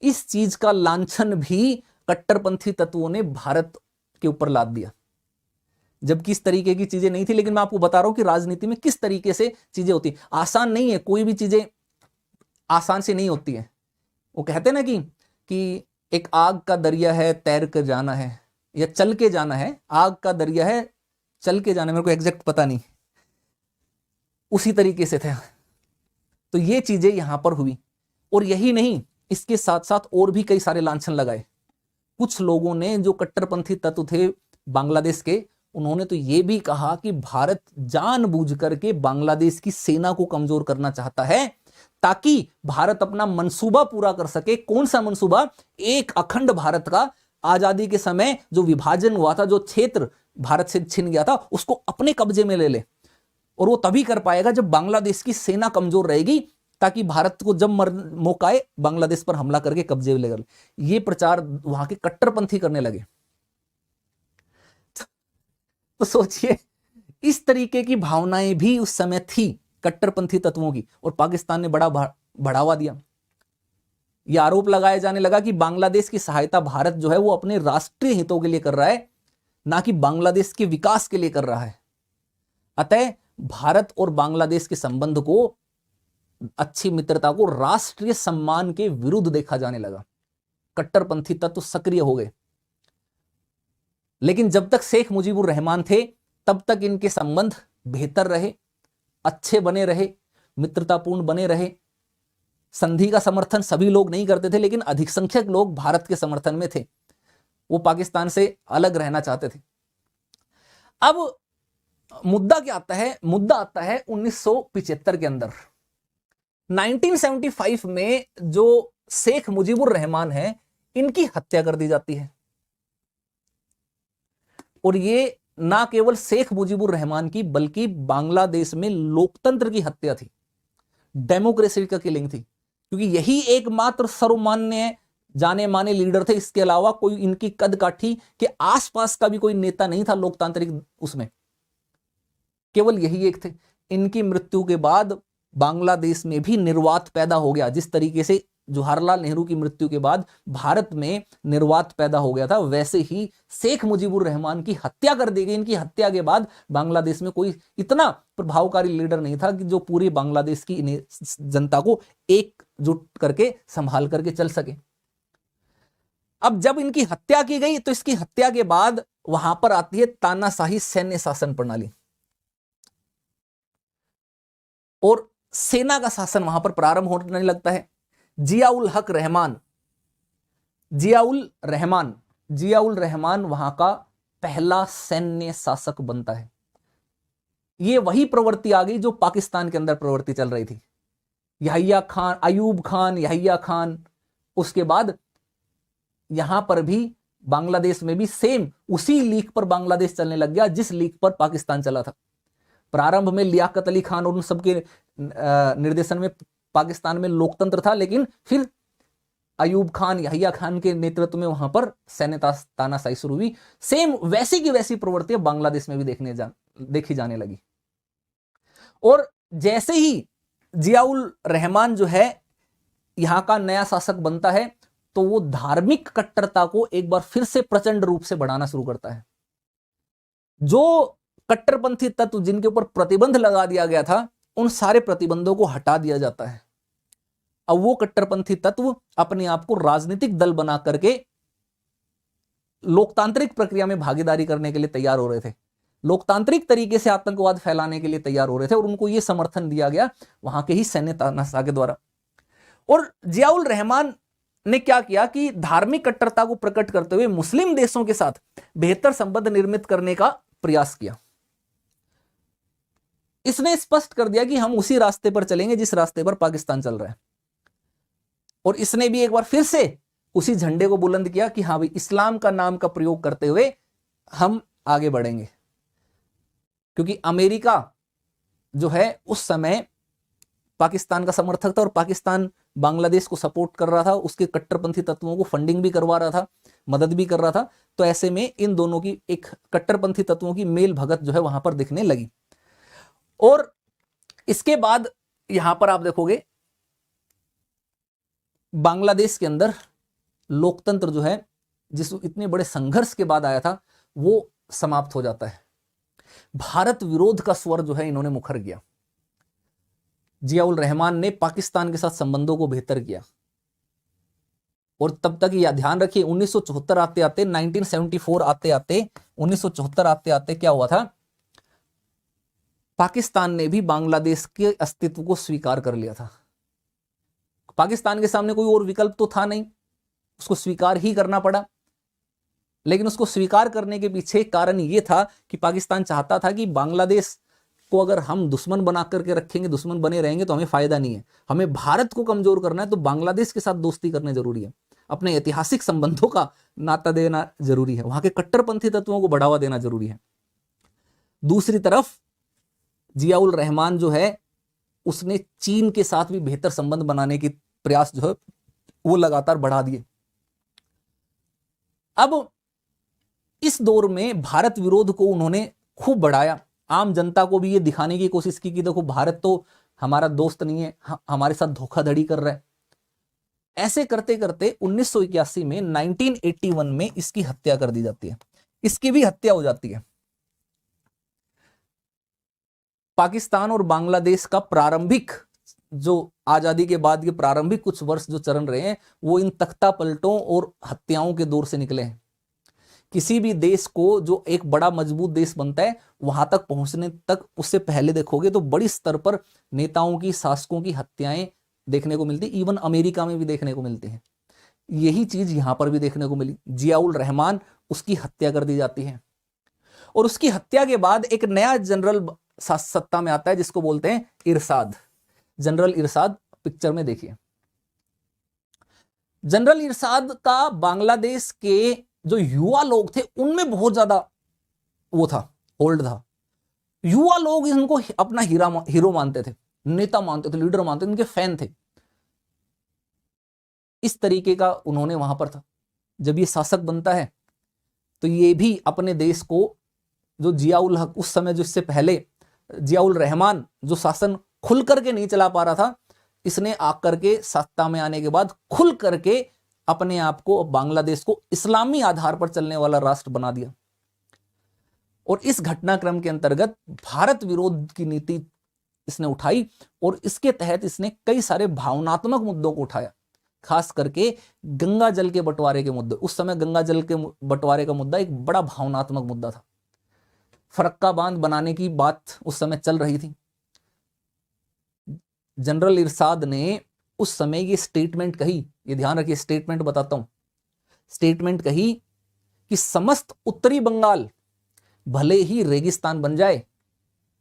इस चीज का लांछन भी कट्टरपंथी तत्वों ने भारत के ऊपर लाद दिया, जबकि इस तरीके की चीजें नहीं थी। लेकिन मैं आपको बता रहा हूं कि राजनीति में किस तरीके से चीजें होती, आसान नहीं है, कोई भी चीजें आसान से नहीं होती है। वो कहते हैं ना कि एक आग का दरिया है, तैर कर जाना है या चल के जाना है। आग का दरिया है, चल के जाना है, मेरे को एग्जैक्ट पता नहीं, उसी तरीके से थे। तो ये चीजें यहां पर हुई, और यही नहीं, इसके साथ साथ और भी कई सारे लांछन लगाए। कुछ लोगों ने, जो कट्टरपंथी तत्व थे बांग्लादेश के, उन्होंने तो ये भी कहा कि भारत जानबूझ करके बांग्लादेश की सेना को कमजोर करना चाहता है ताकि भारत अपना मंसूबा पूरा कर सके। कौन सा मंसूबा? एक अखंड भारत का, आजादी के समय जो विभाजन हुआ था, जो क्षेत्र भारत से छिन गया था, उसको अपने कब्जे में ले ले। और वो तभी कर पाएगा जब बांग्लादेश की सेना कमजोर रहेगी, ताकि भारत को जब मौका आए बांग्लादेश पर हमला करके कब्जे ले कर। ये प्रचार वहां के कट्टरपंथी करने लगे। तो सोचिए, इस तरीके की भावनाएं भी उस समय थी कट्टरपंथी तत्वों की, और पाकिस्तान ने बड़ा बढ़ावा दिया। यह आरोप लगाया जाने लगा कि बांग्लादेश की सहायता भारत जो है वो अपने राष्ट्रीय हितों के लिए कर रहा है, ना कि बांग्लादेश के विकास के लिए कर रहा है। अतः भारत और बांग्लादेश के संबंध को, अच्छी मित्रता को राष्ट्रीय सम्मान के विरुद्ध देखा जाने लगा। कट्टरपंथी तत्व सक्रिय हो गए। लेकिन जब तक शेख मुजीबुर रहमान थे तब तक इनके संबंध बेहतर रहे, अच्छे बने रहे, मित्रतापूर्ण बने रहे। संधि का समर्थन सभी लोग नहीं करते थे, लेकिन अधिक संख्यक लोग भारत के समर्थन में थे। वो पाकिस्तान से अलग रहना चाहते थे। अब मुद्दा क्या आता है? मुद्दा आता है 1975 के अंदर। 1975 में जो शेख मुजीबुर रहमान है, इनकी हत्या कर दी जाती है। और ये ना केवल शेख मुजीबुर रहमान की, बल्कि बांग्लादेश में लोकतंत्र की हत्या थी, डेमोक्रेसी का किलिंग थी, क्योंकि यही एकमात्र सर्वमान्य जाने माने लीडर थे। इसके अलावा कोई इनकी कद काठी के आसपास का भी कोई नेता नहीं था लोकतांत्रिक उसमें, केवल यही एक थे। इनकी मृत्यु के बाद बांग्लादेश में भी निर्वात पैदा हो गया। जिस तरीके से जवाहरलाल नेहरू की मृत्यु के बाद भारत में निर्वात पैदा हो गया था, वैसे ही शेख मुजीबुर रहमान की हत्या कर दी गई। इनकी हत्या के बाद बांग्लादेश में कोई इतना प्रभावकारी लीडर नहीं था कि जो पूरी बांग्लादेश की जनता को एकजुट करके संभाल करके चल सके। अब जब इनकी हत्या की गई तो इसकी हत्या के बाद वहां पर आती है तानाशाही सैन्य शासन प्रणाली, और सेना का शासन वहां पर प्रारंभ होने लगता है। जियाउल रहमान वहां का पहला सैन्य शासक बनता है। ये वही प्रवृत्ति आ गई जो पाकिस्तान के अंदर प्रवृत्ति चल रही थी। यहिया खान, अयूब खान, यहिया खान, उसके बाद यहां पर भी बांग्लादेश में भी सेम उसी लीक पर बांग्लादेश चलने लग गया जिस लीक पर पाकिस्तान चला था। प्रारंभ में लियाकत अली खान और उन सबके निर्देशन में पाकिस्तान में लोकतंत्र था, लेकिन फिर अयूब खान, यहिया खान के नेतृत्व में वहां पर सैन्य तानाशाही शुरू हुई। सेम वैसी की वैसी प्रवृत्तियां बांग्लादेश में भी देखी जाने लगी। और जैसे ही जियाउल रहमान जो है यहां का नया शासक बनता है तो वो धार्मिक कट्टरता को एक बार फिर से प्रचंड रूप से बढ़ाना शुरू करता है। जो कट्टरपंथी तत्व जिनके ऊपर प्रतिबंध लगा दिया गया था, उन सारे प्रतिबंधों को हटा दिया जाता है। अब वो कट्टरपंथी तत्व अपने आप को राजनीतिक दल बना करके लोकतांत्रिक प्रक्रिया में भागीदारी करने के लिए तैयार हो रहे थे, लोकतांत्रिक तरीके से आतंकवाद फैलाने के लिए तैयार हो रहे थे, और उनको यह समर्थन दिया गया वहां के ही सैन्य तानाशाह के द्वारा। और जियाउल रहमान ने क्या किया कि धार्मिक कट्टरता को प्रकट करते हुए मुस्लिम देशों के साथ बेहतर संबंध निर्मित करने का प्रयास किया। इसने स्पष्ट कर दिया कि हम उसी रास्ते पर चलेंगे जिस रास्ते पर पाकिस्तान चल रहा है, और इसने भी एक बार फिर से उसी झंडे को बुलंद किया कि हाँ भाई, इस्लाम का नाम का प्रयोग करते हुए हम आगे बढ़ेंगे। क्योंकि अमेरिका जो है उस समय पाकिस्तान का समर्थक था और पाकिस्तान बांग्लादेश को सपोर्ट कर रहा था, उसके कट्टरपंथी तत्वों को फंडिंग भी करवा रहा था, मदद भी कर रहा था। तो ऐसे में इन दोनों की एक कट्टरपंथी तत्वों की मेल भगत जो है वहां पर दिखने लगी। और इसके बाद यहां पर आप देखोगे बांग्लादेश के अंदर लोकतंत्र जो है जिस इतने बड़े संघर्ष के बाद आया था वो समाप्त हो जाता है। भारत विरोध का स्वर जो है इन्होंने मुखर किया। जियाउल रहमान ने पाकिस्तान के साथ संबंधों को बेहतर किया, और तब तक यह ध्यान रखिए 1974 आते आते 1974 आते आते 1974 आते आते क्या हुआ था, पाकिस्तान ने भी बांग्लादेश के अस्तित्व को स्वीकार कर लिया था। पाकिस्तान के सामने कोई और विकल्प तो था नहीं, उसको स्वीकार ही करना पड़ा। लेकिन उसको स्वीकार करने के पीछे कारण यह था कि पाकिस्तान चाहता था कि बांग्लादेश को अगर हम दुश्मन बना करके रखेंगे, दुश्मन बने रहेंगे तो हमें फायदा नहीं है। हमें भारत को कमजोर करना है तो बांग्लादेश के साथ दोस्ती करना जरूरी है, अपने ऐतिहासिक संबंधों का नाता देना जरूरी है, वहां के कट्टरपंथी तत्वों को बढ़ावा देना जरूरी है। दूसरी तरफ जियाउल रहमान जो है उसने चीन के साथ भी बेहतर संबंध बनाने की प्रयास जो है वो लगातार बढ़ा दिए। अब इस दौर में भारत विरोध को उन्होंने खूब बढ़ाया, आम जनता को भी ये दिखाने की कोशिश की कि देखो भारत तो हमारा दोस्त नहीं है, हमारे साथ धोखाधड़ी कर रहा है। ऐसे करते करते 1981 में 1981 में इसकी हत्या कर दी जाती है, इसकी भी हत्या हो जाती है। पाकिस्तान और बांग्लादेश का प्रारंभिक जो आजादी के बाद के प्रारंभिक कुछ वर्ष जो चल रहे हैं वो इन तख्ता पलटों और हत्याओं के दौर से निकले हैं। किसी भी देश को जो एक बड़ा मजबूत देश बनता है वहां तक पहुंचने तक उससे पहले देखोगे तो बड़ी स्तर पर नेताओं की, शासकों की हत्याएं देखने को मिलती, इवन अमेरिका में भी देखने को मिलती हैं। यही चीज यहां पर भी देखने को मिली। जियाउल रहमान, उसकी हत्या कर दी जाती है, और उसकी हत्या के बाद एक नया जनरल सत्ता में आता है जिसको बोलते हैं इरशाद। जनरल इरशाद पिक्चर में देखिए। जनरल इरशाद का बांग्लादेश के जो युवा लोग थे उनमें बहुत ज्यादा वो था, होल्ड था। युवा लोग इनको अपना हीरो मानते थे, नेता मानते थे, लीडर मानते थे, इनके फैन थे। इस तरीके का उन्होंने वहां पर था। जब ये शासक बनता है तो ये भी अपने देश को, जो जियाउल हक उस समय, जो इससे पहले जियाउल रहमान जो शासन खुल करके नहीं चला पा रहा था, इसने आकर के सत्ता में आने के बाद खुल करके अपने आप को, बांग्लादेश को इस्लामी आधार पर चलने वाला राष्ट्र बना दिया। और इस घटनाक्रम के अंतर्गत भारत विरोध की नीति इसने उठाई और इसके तहत इसने कई सारे भावनात्मक मुद्दों को उठाया, खास करके गंगा जल के बंटवारे के मुद्दे। उस समय गंगा जल के बंटवारे का मुद्दा एक बड़ा भावनात्मक मुद्दा था। फरक्का बांध बनाने की बात उस समय चल रही थी। जनरल इरशाद ने उस समय ये स्टेटमेंट कही, ये ध्यान रखिए, स्टेटमेंट बताता हूं, स्टेटमेंट कही कि समस्त उत्तरी बंगाल भले ही रेगिस्तान बन जाए,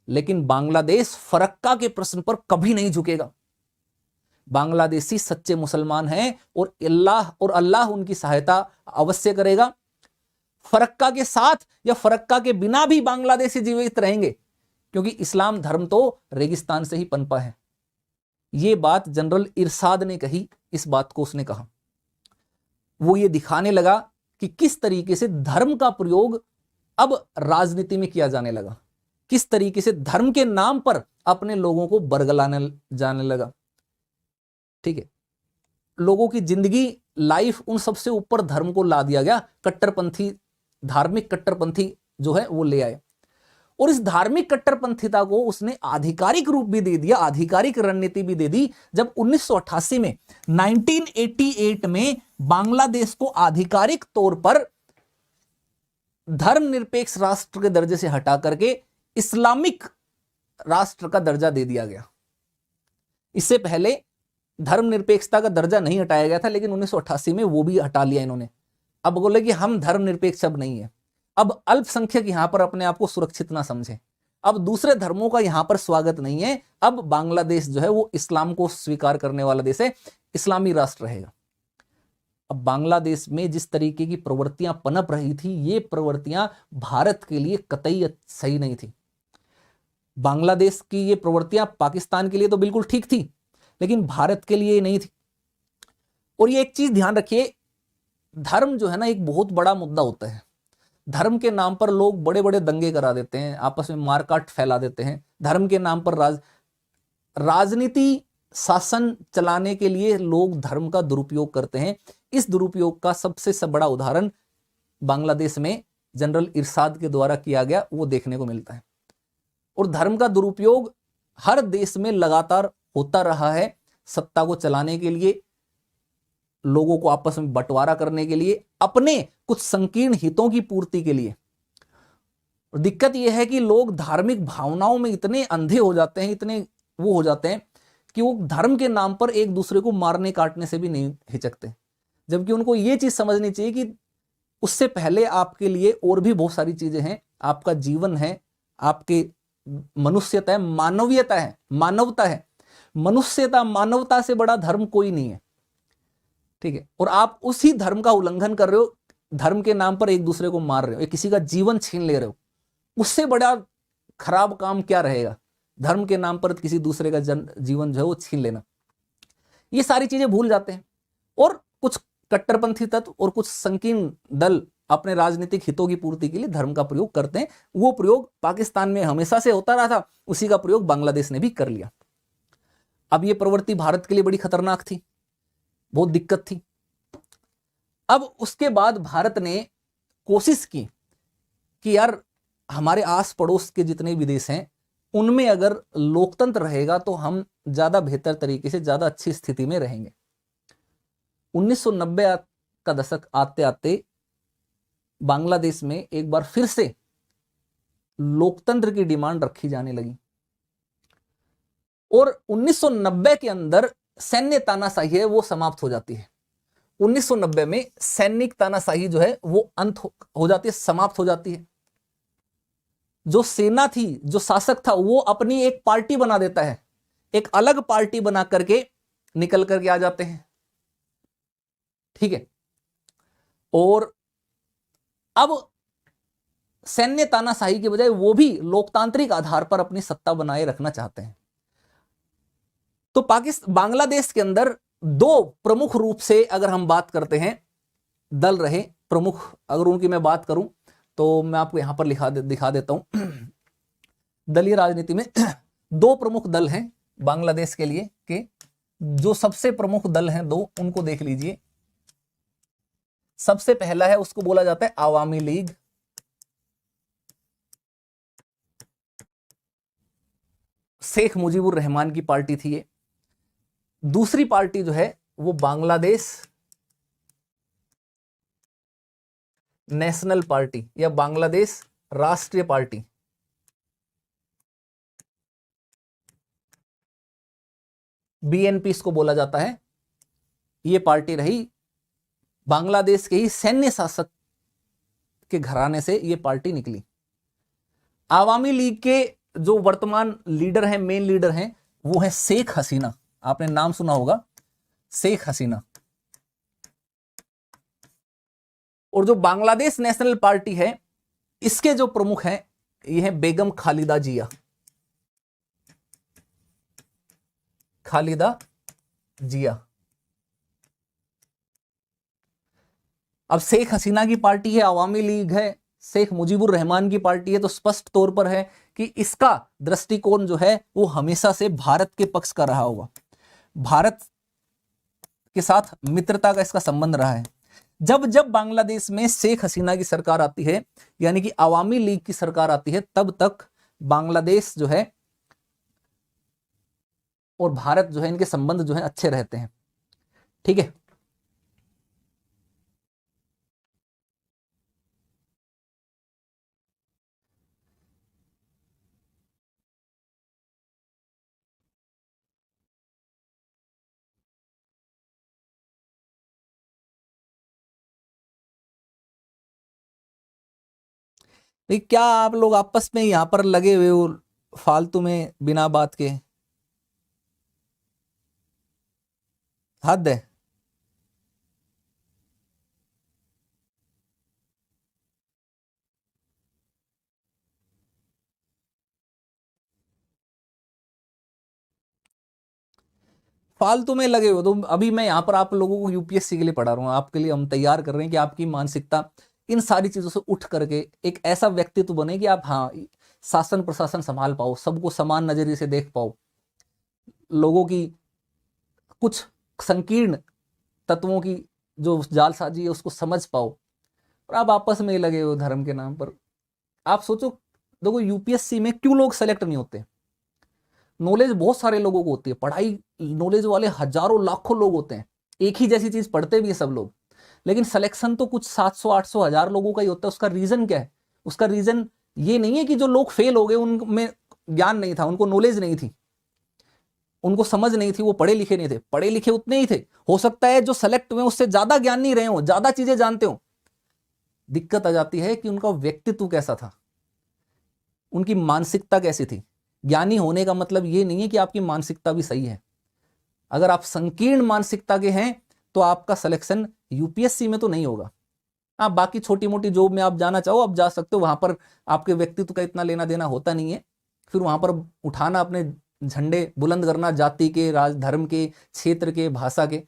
लेकिन बांग्लादेश फरक्का के प्रश्न पर कभी नहीं झुकेगा। बांग्लादेशी सच्चे मुसलमान हैं और अल्लाह उनकी सहायता अवश्य करेगा। फरक्का के साथ या फरक्का के बिना भी बांग्लादेशी जीवित रहेंगे, क्योंकि इस्लाम धर्म तो रेगिस्तान से ही पनपा है। यह बात जनरल इरशाद ने कही। इस बात को उसने कहा, वो ये दिखाने लगा कि किस तरीके से धर्म का प्रयोग अब राजनीति में किया जाने लगा, किस तरीके से धर्म के नाम पर अपने लोगों को बरगलाने जाने लगा। ठीक है, लोगों की जिंदगी, लाइफ, उन सबसे ऊपर धर्म को ला दिया गया। कट्टरपंथी, धार्मिक कट्टरपंथी जो है वो ले आए, और इस धार्मिक कट्टरपंथीता को उसने आधिकारिक रूप भी दे दिया, आधिकारिक रणनीति भी दे दी, जब 1988 में 1988 में बांग्लादेश को आधिकारिक तौर पर धर्मनिरपेक्ष राष्ट्र के दर्जे से हटा करके इस्लामिक राष्ट्र का दर्जा दे दिया गया। इससे पहले धर्मनिरपेक्षता का दर्जा नहीं हटाया गया था, लेकिन 1988 में वो भी हटा लिया इन्होंने। अब बोले कि हम धर्मनिरपेक्ष अब नहीं है। अब अल्पसंख्यक यहां पर अपने आप को सुरक्षित ना समझे, अब दूसरे धर्मों का यहां पर स्वागत नहीं है। अब बांग्लादेश जो है वो इस्लाम को स्वीकार करने वाला देश है, इस्लामी राष्ट्र रहेगा। अब बांग्लादेश में जिस तरीके की प्रवृत्तियां पनप रही थी, ये प्रवृत्तियां भारत के लिए कतई सही नहीं थी। बांग्लादेश की ये प्रवृत्तियां पाकिस्तान के लिए तो बिल्कुल ठीक थी, लेकिन भारत के लिए नहीं थी। और ये एक चीज ध्यान रखिए, धर्म जो है ना एक बहुत बड़ा मुद्दा होता है। धर्म के नाम पर लोग बड़े बड़े दंगे करा देते हैं, आपस में मारकाट फैला देते हैं। धर्म के नाम पर राजनीति, शासन चलाने के लिए लोग धर्म का दुरुपयोग करते हैं। इस दुरुपयोग का सबसे बड़ा उदाहरण बांग्लादेश में जनरल इरशाद के द्वारा किया गया वो देखने को मिलता है। और धर्म का दुरुपयोग हर देश में लगातार होता रहा है, सत्ता को चलाने के लिए, लोगों को आपस में बंटवारा करने के लिए, अपने कुछ संकीर्ण हितों की पूर्ति के लिए। और दिक्कत यह है कि लोग धार्मिक भावनाओं में इतने अंधे हो जाते हैं, इतने वो हो जाते हैं कि वो धर्म के नाम पर एक दूसरे को मारने काटने से भी नहीं हिचकते। जबकि उनको ये चीज समझनी चाहिए कि उससे पहले आपके लिए और भी बहुत सारी चीजें हैं। आपका जीवन है, आपके मनुष्यता है, मानवीयता है, मानवता है। मनुष्यता, मानवता से बड़ा धर्म कोई नहीं है। ठीक है, और आप उसी धर्म का उल्लंघन कर रहे हो, धर्म के नाम पर एक दूसरे को मार रहे हो, किसी का जीवन छीन ले रहे हो। उससे बड़ा खराब काम क्या रहेगा? धर्म के नाम पर किसी दूसरे का जीवन जो है वो छीन लेना। ये सारी चीजें भूल जाते हैं। और कुछ कट्टरपंथी तत्व और कुछ संकीर्ण दल अपने राजनीतिक हितों की पूर्ति के लिए धर्म का प्रयोग करते हैं। वो प्रयोग पाकिस्तान में हमेशा से होता रहा था, उसी का प्रयोग बांग्लादेश ने भी कर लिया। अब ये प्रवृत्ति भारत के लिए बड़ी खतरनाक थी, बहुत दिक्कत थी। अब उसके बाद भारत ने कोशिश की कि यार हमारे आस पड़ोस के जितने भी देश हैं उनमें अगर लोकतंत्र रहेगा तो हम ज्यादा बेहतर तरीके से, ज्यादा अच्छी स्थिति में रहेंगे। 1990 का दशक आते आते बांग्लादेश में एक बार फिर से लोकतंत्र की डिमांड रखी जाने लगी। और 1990 के अंदर सैन्य तानाशाही है वो समाप्त हो जाती है। 1990 में सैनिक तानाशाही जो है वो अंत हो जाती है, समाप्त हो जाती है। जो सेना थी, जो शासक था, वो अपनी एक पार्टी बना देता है, एक अलग पार्टी बना करके निकल करके आ जाते हैं। ठीक है, और अब सैन्य तानाशाही के बजाय वो भी लोकतांत्रिक आधार पर अपनी सत्ता बनाए रखना चाहते हैं। तो बांग्लादेश के अंदर दो प्रमुख रूप से अगर हम बात करते हैं दल रहे प्रमुख, अगर उनकी मैं बात करूं तो मैं आपको यहां पर दिखा देता हूं। दलीय राजनीति में दो प्रमुख दल हैं बांग्लादेश के लिए कि जो सबसे प्रमुख दल हैं दो, उनको देख लीजिए। सबसे पहला है, उसको बोला जाता है आवामी लीग। शेख मुजीबुर रहमान की पार्टी थी ये। दूसरी पार्टी जो है वो बांग्लादेश नेशनल पार्टी या बांग्लादेश राष्ट्रीय पार्टी। बीएनपी इसको बोला जाता है। ये पार्टी रही, बांग्लादेश के ही सैन्य शासक के घराने से ये पार्टी निकली। आवामी लीग के जो वर्तमान लीडर हैं, मेन लीडर हैं, वो है शेख हसीना। आपने नाम सुना होगा, शेख हसीना। और जो बांग्लादेश नेशनल पार्टी है, इसके जो प्रमुख हैं ये है बेगम खालिदा जिया। खालिदा जिया। अब शेख हसीना की पार्टी है, आवामी लीग है, शेख मुजीबुर रहमान की पार्टी है, तो स्पष्ट तौर पर है कि इसका दृष्टिकोण जो है वो हमेशा से भारत के पक्ष का रहा होगा। भारत के साथ मित्रता का इसका संबंध रहा है। जब जब बांग्लादेश में शेख हसीना की सरकार आती है, यानी कि आवामी लीग की सरकार आती है, तब तक बांग्लादेश जो है और भारत जो है, इनके संबंध जो है अच्छे रहते हैं। ठीक है। क्या आप लोग आपस में यहां पर लगे हुए हो फालतू में बिना बात के? हद है। फालतू में लगे हो। तो अभी मैं यहाँ पर आप लोगों को यूपीएससी के लिए पढ़ा रहा हूँ, आपके लिए हम तैयार कर रहे हैं कि आपकी मानसिकता इन सारी चीजों से उठ करके एक ऐसा व्यक्तित्व बने कि आप हाँ शासन प्रशासन संभाल पाओ, सबको समान नजरिए से देख पाओ, लोगों की कुछ संकीर्ण तत्वों की जो जालसाजी है उसको समझ पाओ। और आप आपस में लगे हो धर्म के नाम पर। आप सोचो, देखो यूपीएससी में क्यों लोग सेलेक्ट नहीं होते? नॉलेज बहुत सारे लोगों को होती है, पढ़ाई नॉलेज वाले हजारों लाखों लोग होते हैं, एक ही जैसी चीज पढ़ते भी है सब लोग, लेकिन सिलेक्शन तो कुछ 700 800 हजार लोगों का ही होता है। उसका रीजन क्या है? उसका रीजन ये नहीं है कि जो लोग फेल हो गए उनमें ज्ञान नहीं था, उनको नॉलेज नहीं थी, उनको समझ नहीं थी, वो पढ़े लिखे नहीं थे। पढ़े लिखे उतने ही थे, हो सकता है जो सेलेक्ट हुए उससे ज्यादा ज्ञान नहीं रहे हो, ज्यादा चीजें जानते हो। दिक्कत आ जाती है कि उनका व्यक्तित्व कैसा था, उनकी मानसिकता कैसी थी। ज्ञानी होने का मतलब ये नहीं है कि आपकी मानसिकता भी सही है। अगर आप संकीर्ण मानसिकता के हैं तो आपका सिलेक्शन यूपीएससी में तो नहीं होगा। आप बाकी छोटी मोटी जॉब में आप जाना चाहो आप जा सकते हो, वहां पर आपके व्यक्तित्व का इतना लेना देना होता नहीं है। फिर वहां पर उठाना अपने झंडे बुलंद करना, जाति के, राज धर्म के, क्षेत्र के, भाषा के,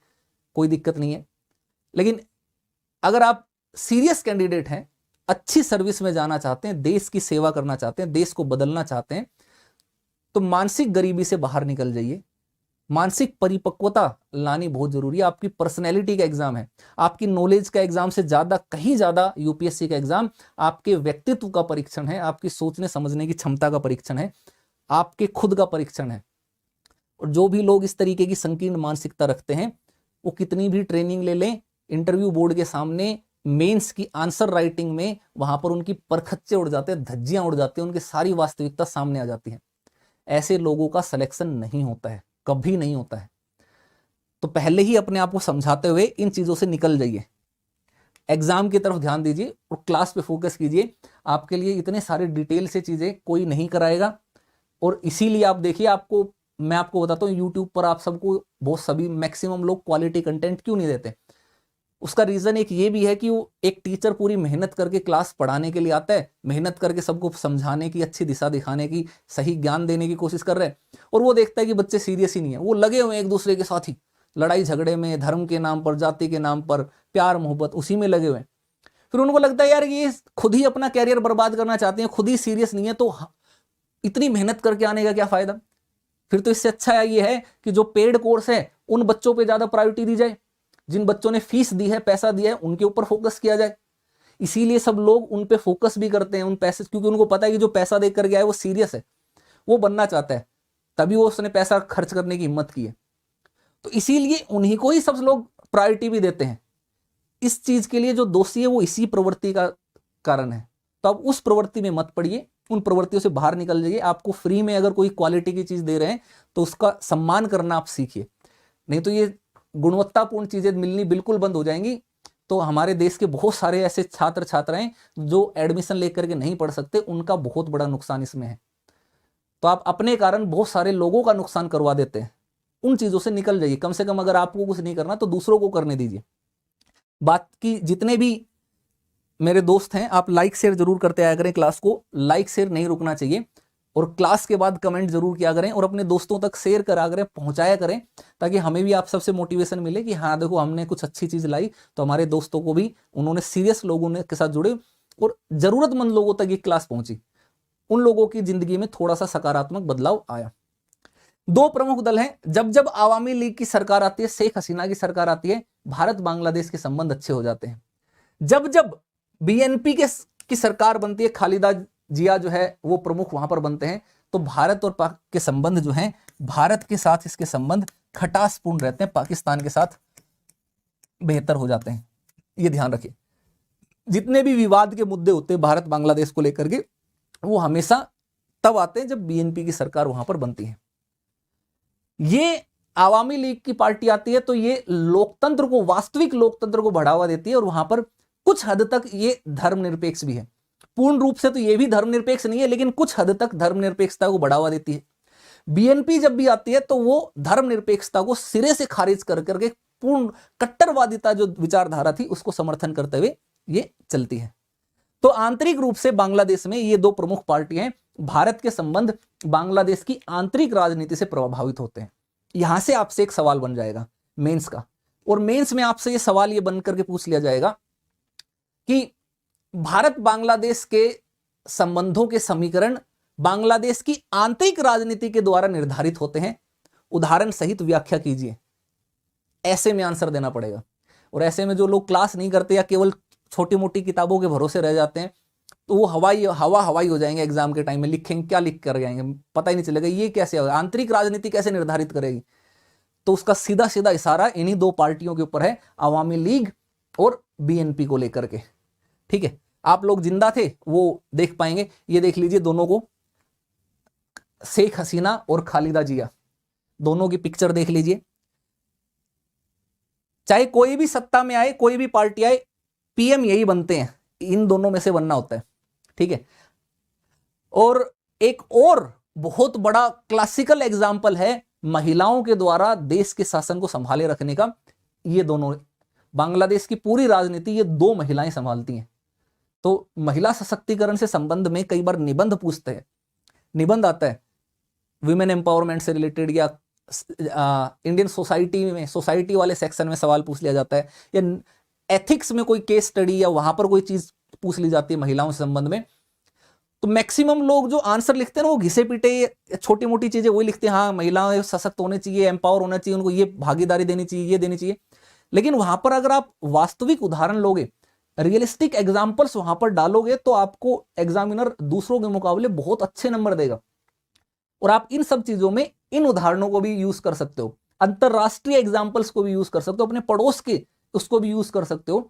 कोई दिक्कत नहीं है। लेकिन अगर आप सीरियस कैंडिडेट हैं, अच्छी सर्विस में जाना चाहते हैं, देश की सेवा करना चाहते हैं, देश को बदलना चाहते हैं, तो मानसिक गरीबी से बाहर निकल जाइए। मानसिक परिपक्वता लानी बहुत जरूरी है। आपकी पर्सनैलिटी का एग्जाम है, आपकी नॉलेज का एग्जाम से ज्यादा, कहीं ज्यादा यूपीएससी का एग्जाम आपके व्यक्तित्व का परीक्षण है, आपकी सोचने समझने की क्षमता का परीक्षण है, आपके खुद का परीक्षण है। और जो भी लोग इस तरीके की संकीर्ण मानसिकता रखते हैं, वो कितनी भी ट्रेनिंग ले लें, इंटरव्यू बोर्ड के सामने मेंस की आंसर राइटिंग में वहां पर उनकी परखच्चे उड़ जाते हैं, धज्जियां उड़ जाती हैं, उनकी सारी वास्तविकता सामने आ जाती है। ऐसे लोगों का सिलेक्शन नहीं होता है, कभी नहीं होता है। तो पहले ही अपने आप को समझाते हुए इन चीजों से निकल जाइए, एग्जाम की तरफ ध्यान दीजिए और क्लास पे फोकस कीजिए। आपके लिए इतने सारे डिटेल से चीजें कोई नहीं कराएगा। और इसीलिए आप देखिए, मैं आपको बताता हूँ, यूट्यूब पर आप सबको बहुत सभी मैक्सिमम लोग क्वालिटी कंटेंट क्यों नहीं देते। उसका रीजन एक ये भी है कि वो एक टीचर पूरी मेहनत करके क्लास पढ़ाने के लिए आता है, मेहनत करके सबको समझाने की, अच्छी दिशा दिखाने की, सही ज्ञान देने की कोशिश कर रहे हैं, और वो देखता है कि बच्चे सीरियस ही नहीं है, वो लगे हुए एक दूसरे के साथ ही लड़ाई झगड़े में, धर्म के नाम पर, जाति के नाम पर, प्यार मोहब्बत, उसी में लगे हुए हैं। फिर उनको लगता है यार ये खुद ही अपना कैरियर बर्बाद करना चाहते हैं, खुद ही सीरियस नहीं है, तो इतनी मेहनत करके आने का क्या फायदा। फिर तो इससे अच्छा ये है कि जो पेड कोर्स है उन बच्चों पे ज्यादा प्रायोरिटी दी जाए, जिन बच्चों ने फीस दी है, पैसा दिया है, उनके ऊपर फोकस किया जाए। इसीलिए सब लोग उन पे फोकस भी करते हैं, उन पैसे, क्योंकि उनको पता है कि जो पैसा देकर गया है वो सीरियस है, वो बनना चाहता है, तभी वो उसने पैसा खर्च करने की हिम्मत की है। तो इसीलिए उन्हीं को ही सब लोग प्रायोरिटी भी देते हैं। इस चीज के लिए जो दोषी है वो इसी प्रवृत्ति का कारण है। तो आप उस प्रवृत्ति में मत पड़िए, उन प्रवृत्तियों से बाहर निकल जाइए। आपको फ्री में अगर कोई क्वालिटी की चीज दे रहे हैं तो उसका सम्मान करना आप सीखिए, नहीं तो ये गुणवत्तापूर्ण चीजें मिलनी बिल्कुल बंद हो जाएंगी। तो हमारे देश के बहुत सारे ऐसे छात्र छात्राएं जो एडमिशन लेकर के नहीं पढ़ सकते, उनका बहुत बड़ा नुकसान इसमें है। तो आप अपने कारण बहुत सारे लोगों का नुकसान करवा देते हैं। उन चीजों से निकल जाइए। कम से कम अगर आपको कुछ नहीं करना तो दूसरों को करने दीजिए। बात की जितने भी मेरे दोस्त हैं, आप लाइक शेयर जरूर करते आया करें क्लास को। लाइक शेयर नहीं रुकना चाहिए, और क्लास के बाद कमेंट जरूर किया करें, और अपने दोस्तों तक शेयर करा करें, पहुंचाया करें, ताकि हमें भी आप सबसे मोटिवेशन मिले कि हाँ देखो हमने कुछ अच्छी चीज लाई, तो हमारे दोस्तों को भी, उन्होंने सीरियस लोगों ने के साथ जुड़े और जरूरतमंद लोगों तक ये क्लास पहुंची, उन लोगों की जिंदगी में थोड़ा सा सकारात्मक बदलाव आया। दो प्रमुख दल हैं। जब जब आवामी लीग की सरकार आती है, शेख हसीना की सरकार आती है, भारत बांग्लादेश के संबंध अच्छे हो जाते हैं। जब जब बीएनपी की सरकार बनती है, खालिदा जिया जो है वो प्रमुख वहां पर बनते हैं, तो भारत और पाक के संबंध जो हैं, भारत के साथ इसके संबंध खटासपूर्ण रहते हैं, पाकिस्तान के साथ बेहतर हो जाते हैं। ये ध्यान रखिए। जितने भी विवाद के मुद्दे होते हैं भारत बांग्लादेश को लेकर के, वो हमेशा तब आते हैं जब बीएनपी की सरकार वहां पर बनती है। ये आवामी लीग की पार्टी आती है तो ये लोकतंत्र को, वास्तविक लोकतंत्र को बढ़ावा देती है, और वहां पर कुछ हद तक ये धर्मनिरपेक्ष भी है। पूर्ण रूप से तो ये भी धर्मनिरपेक्ष नहीं है, लेकिन कुछ हद तक धर्मनिरपेक्षता को बढ़ावा देती है। बीएनपी जब भी आती है तो वो धर्मनिरपेक्षता को सिरे से खारिज कर करके पूर्ण कट्टरवादिता जो विचारधारा थी उसको समर्थन करते हुए ये चलती है। तो आंतरिक रूप से बांग्लादेश में ये दो प्रमुख पार्टियां, भारत के संबंध बांग्लादेश की आंतरिक राजनीति से प्रभावित होते हैं। यहां से आपसे एक सवाल बन जाएगा मेंस का, और मेंस में आपसे ये सवाल ये बन करके पूछ लिया जाएगा कि भारत बांग्लादेश के संबंधों के समीकरण बांग्लादेश की आंतरिक राजनीति के द्वारा निर्धारित होते हैं, उदाहरण सहित व्याख्या कीजिए। ऐसे में आंसर देना पड़ेगा। और ऐसे में जो लोग क्लास नहीं करते या केवल छोटी मोटी किताबों के भरोसे रह जाते हैं, तो वो हवाई हो जाएंगे। एग्जाम के टाइम में लिखेंगे, क्या लिख कर जाएंगे पता ही नहीं चलेगा, ये कैसे होगा, आंतरिक राजनीति कैसे निर्धारित करेगी। तो उसका सीधा सीधा इशारा इन्हीं दो पार्टियों के ऊपर है, आवामी लीग और बीएनपी को लेकर के। ठीक है, आप लोग जिंदा थे वो देख पाएंगे। ये देख लीजिए दोनों को, शेख हसीना और खालिदा जिया, दोनों की पिक्चर देख लीजिए। चाहे कोई भी सत्ता में आए, कोई भी पार्टी आए, पीएम यही बनते हैं, इन दोनों में से बनना होता है। ठीक है, और एक और बहुत बड़ा क्लासिकल एग्जाम्पल है महिलाओं के द्वारा देश के शासन को संभाले रखने का। ये दोनों, बांग्लादेश की पूरी राजनीति ये दो महिलाएं संभालती हैं। तो महिला सशक्तिकरण से संबंध में कई बार निबंध पूछते हैं, निबंध आता है विमेन एम्पावरमेंट से रिलेटेड, या इंडियन सोसाइटी में, सोसाइटी वाले सेक्शन में सवाल पूछ लिया जाता है, या एथिक्स में कोई केस स्टडी या वहां पर कोई चीज पूछ ली जाती है महिलाओं से संबंध में। तो मैक्सिमम लोग जो आंसर लिखते हैं ना, वो घिसे पीटे छोटी मोटी चीजें वही लिखते हैं, हाँ महिलाएं सशक्त होने चाहिए, एम्पावर होना चाहिए, उनको ये भागीदारी देनी चाहिए, ये देनी चाहिए। लेकिन वहां पर अगर आप वास्तविक उदाहरण लोगे, रियलिस्टिक एग्जाम्पल्स वहां पर डालोगे, तो आपको एग्जामिनर दूसरों के मुकाबले बहुत अच्छे नंबर देगा। और आप इन सब चीजों में इन उदाहरणों को भी यूज कर सकते हो, अंतरराष्ट्रीय एग्जाम्पल्स को भी यूज कर सकते हो, अपने पड़ोस के उसको भी यूज कर सकते हो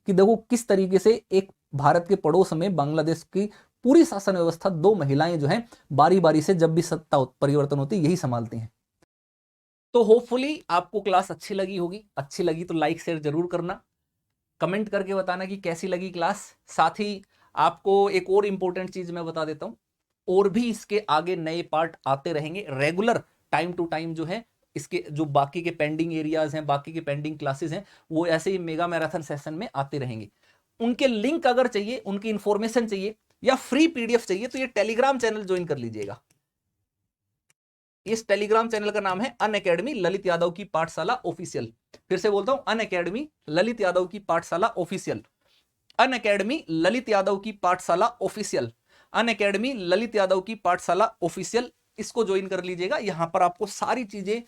कि देखो किस तरीके से एक भारत के पड़ोस में बांग्लादेश की पूरी शासन व्यवस्था दो महिलाएं जो हैं बारी बारी से जब भी सत्ता परिवर्तन होती है यही संभालती हैं। तो होपफुली आपको क्लास अच्छी लगी होगी। अच्छी लगी तो लाइक शेयर जरूर करना, कमेंट करके बताना कि कैसी लगी क्लास। साथ ही आपको एक और इंपॉर्टेंट चीज मैं बता देता हूं, और भी इसके आगे नए पार्ट आते रहेंगे रेगुलर, टाइम टू टाइम जो है इसके जो बाकी के पेंडिंग एरियाज हैं, बाकी के पेंडिंग क्लासेस हैं, वो ऐसे ही मेगा मैराथन सेशन में आते रहेंगे। उनके लिंक अगर चाहिए, उनकी इंफॉर्मेशन चाहिए या फ्री पीडीएफ चाहिए, तो ये टेलीग्राम चैनल ज्वाइन कर लीजिएगा। इस टेलीग्राम चैनल का नाम है अनअकैडमी ललित यादव की पाठशाला ऑफिशियल। फिर से बोलता हूं, अनअकैडमी ललित यादव की पाठशाला ऑफिशियल, अनअकैडमी ललित यादव की पाठशाला ऑफिशियल, अनअकैडमी ललित यादव की पाठशाला ऑफिशियल। इसको ज्वाइन कर लीजिएगा। यहां पर आपको सारी चीजें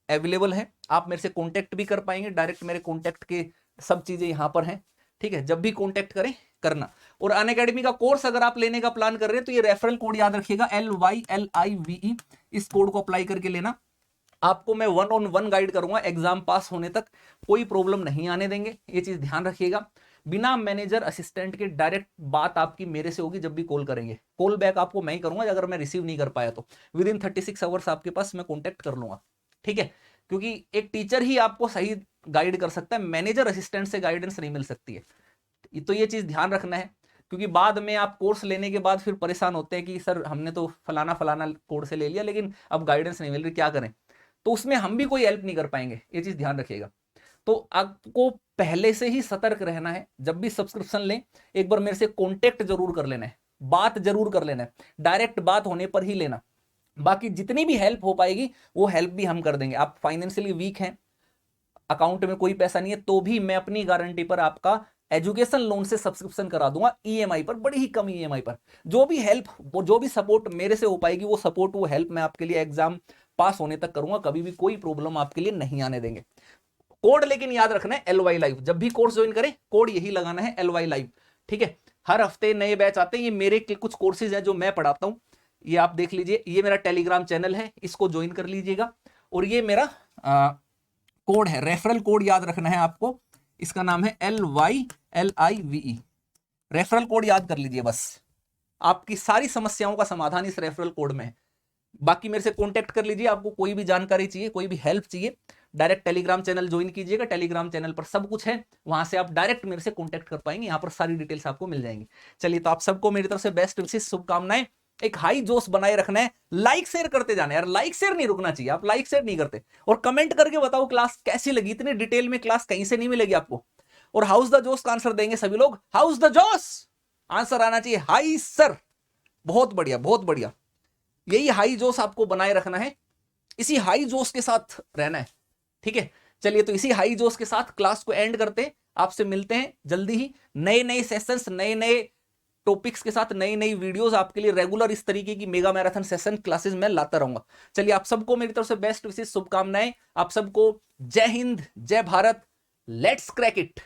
अवेलेबल है, आप मेरे से कांटेक्ट भी कर पाएंगे, डायरेक्ट मेरे कांटेक्ट के सब चीजें यहां पर हैं, ठीक है। जब भी कांटेक्ट करें करना। और अनअकैडमी का कोर्स अगर आप लेने का प्लान कर रहे हैं तो ये रेफरल कोड याद रखिएगा LYLIVE, इस कोड को अप्लाई करके लेना। आपको मैं 1-on-1 गाइड करूंगा एग्जाम पास होने तक, कोई प्रॉब्लम नहीं आने देंगे, ये चीज ध्यान रखिएगा। बिना मैनेजर असिस्टेंट के डायरेक्ट बात आपकी मेरे से होगी जब भी कॉल करेंगे, कॉल बैक आपको मैं ही करूंगा, अगर मैं रिसीव नहीं कर पाया तो विद इन 36 आवर्स आपके पास मैं कॉन्टेक्ट कर लूंगा, ठीक है। क्योंकि एक टीचर ही आपको सही गाइड कर सकता है, मैनेजर असिस्टेंट से गाइडेंस नहीं मिल सकती है, तो ये चीज ध्यान रखना है। क्योंकि बाद में आप कोर्स लेने के बाद फिर परेशान होते हैं कि सर हमने तो फलाना फलाना कोर्स से ले लिया लेकिन अब गाइडेंस नहीं मिल रही, क्या करें, तो उसमें हम भी कोई हेल्प नहीं कर पाएंगे, ये चीज ध्यान रखिएगा। तो आपको पहले से ही सतर्क रहना है, जब भी सब्सक्रिप्शन लें एक बार मेरे से कांटेक्ट जरूर कर लेना है, बात जरूर कर लेना है, डायरेक्ट बात होने पर ही लेना। बाकी जितनी भी हेल्प हो पाएगी वो हेल्प भी हम कर देंगे। आप फाइनेंशियली वीक हैं, अकाउंट में कोई पैसा नहीं है, तो भी मैं अपनी गारंटी पर आपका एजुकेशन लोन से सब्सक्रिप्शन करा दूंगा, ईएमआई पर, बड़ी ही कम ईएमआई पर। जो भी हेल्प, जो भी सपोर्ट मेरे से हो पाएगी वो सपोर्ट, वो हेल्प मैं आपके लिए एग्जाम पास होने तक करूंगा, कभी भी कोई प्रॉब्लम आपके लिए नहीं आने देंगे। कोड लेकिन याद रखना है LY लाइव, जब भी कोर्स ज्वाइन करें कोड यही लगाना है LY लाइव, ठीक है। हर हफ्ते नए बैच आते हैं, ये मेरे कुछ कोर्सेज हैं जो मैं पढ़ाता हूं, ये आप देख लीजिए, ये मेरा टेलीग्राम चैनल है, इसको ज्वाइन कर लीजिएगा। और ये मेरा कोड है, रेफरल कोड याद रखना है आपको, इसका नाम है LYLIVE, रेफरल कोड याद कर लीजिए बस, आपकी सारी समस्याओं का समाधान इस रेफरल कोड में है। बाकी मेरे से कांटेक्ट कर लीजिए, आपको कोई भी जानकारी चाहिए, कोई भी हेल्प चाहिए, डायरेक्ट टेलीग्राम चैनल ज्वाइन कीजिएगा, टेलीग्राम चैनल पर सब कुछ है, वहां से आप डायरेक्ट मेरे से कांटेक्ट कर पाएंगे, यहाँ पर सारी डिटेल्स आपको मिल जाएंगी। चलिए, तो आप सबको मेरी तरफ से बेस्ट विशेष शुभकामनाएं, एक हाई जोश बनाए रखना है, लाइक शेयर करते जाना है यार, लाइक शेयर नहीं रुकना चाहिए, आप लाइक शेयर नहीं करते। और कमेंट करके बताओ क्लास कैसी लगी, इतनी डिटेल में क्लास कहीं से नहीं मिलेगी आपको। और हाउस द जोश का आंसर देंगे सभी लोग, हाउस द जोश आंसर आना चाहिए, हाई सर, बहुत बढ़िया बहुत बढ़िया। यही हाई जोश आपको बनाए रखना है, इसी हाई जोश के साथ रहना है, ठीक है। चलिए, तो इसी हाई जोश के साथ क्लास को एंड करते हैं, आपसे मिलते हैं जल्दी ही नए नए सेशंस, नए नए टॉपिक्स के साथ, नई नई वीडियोस आपके लिए रेगुलर इस तरीके की मेगा मैराथन सेशन क्लासेस में लाता रहूंगा। चलिए, आप सबको मेरी तरफ से बेस्ट विशेष शुभकामनाएं, आप सबको जय हिंद, जय भारत, लेट्स क्रैक इट।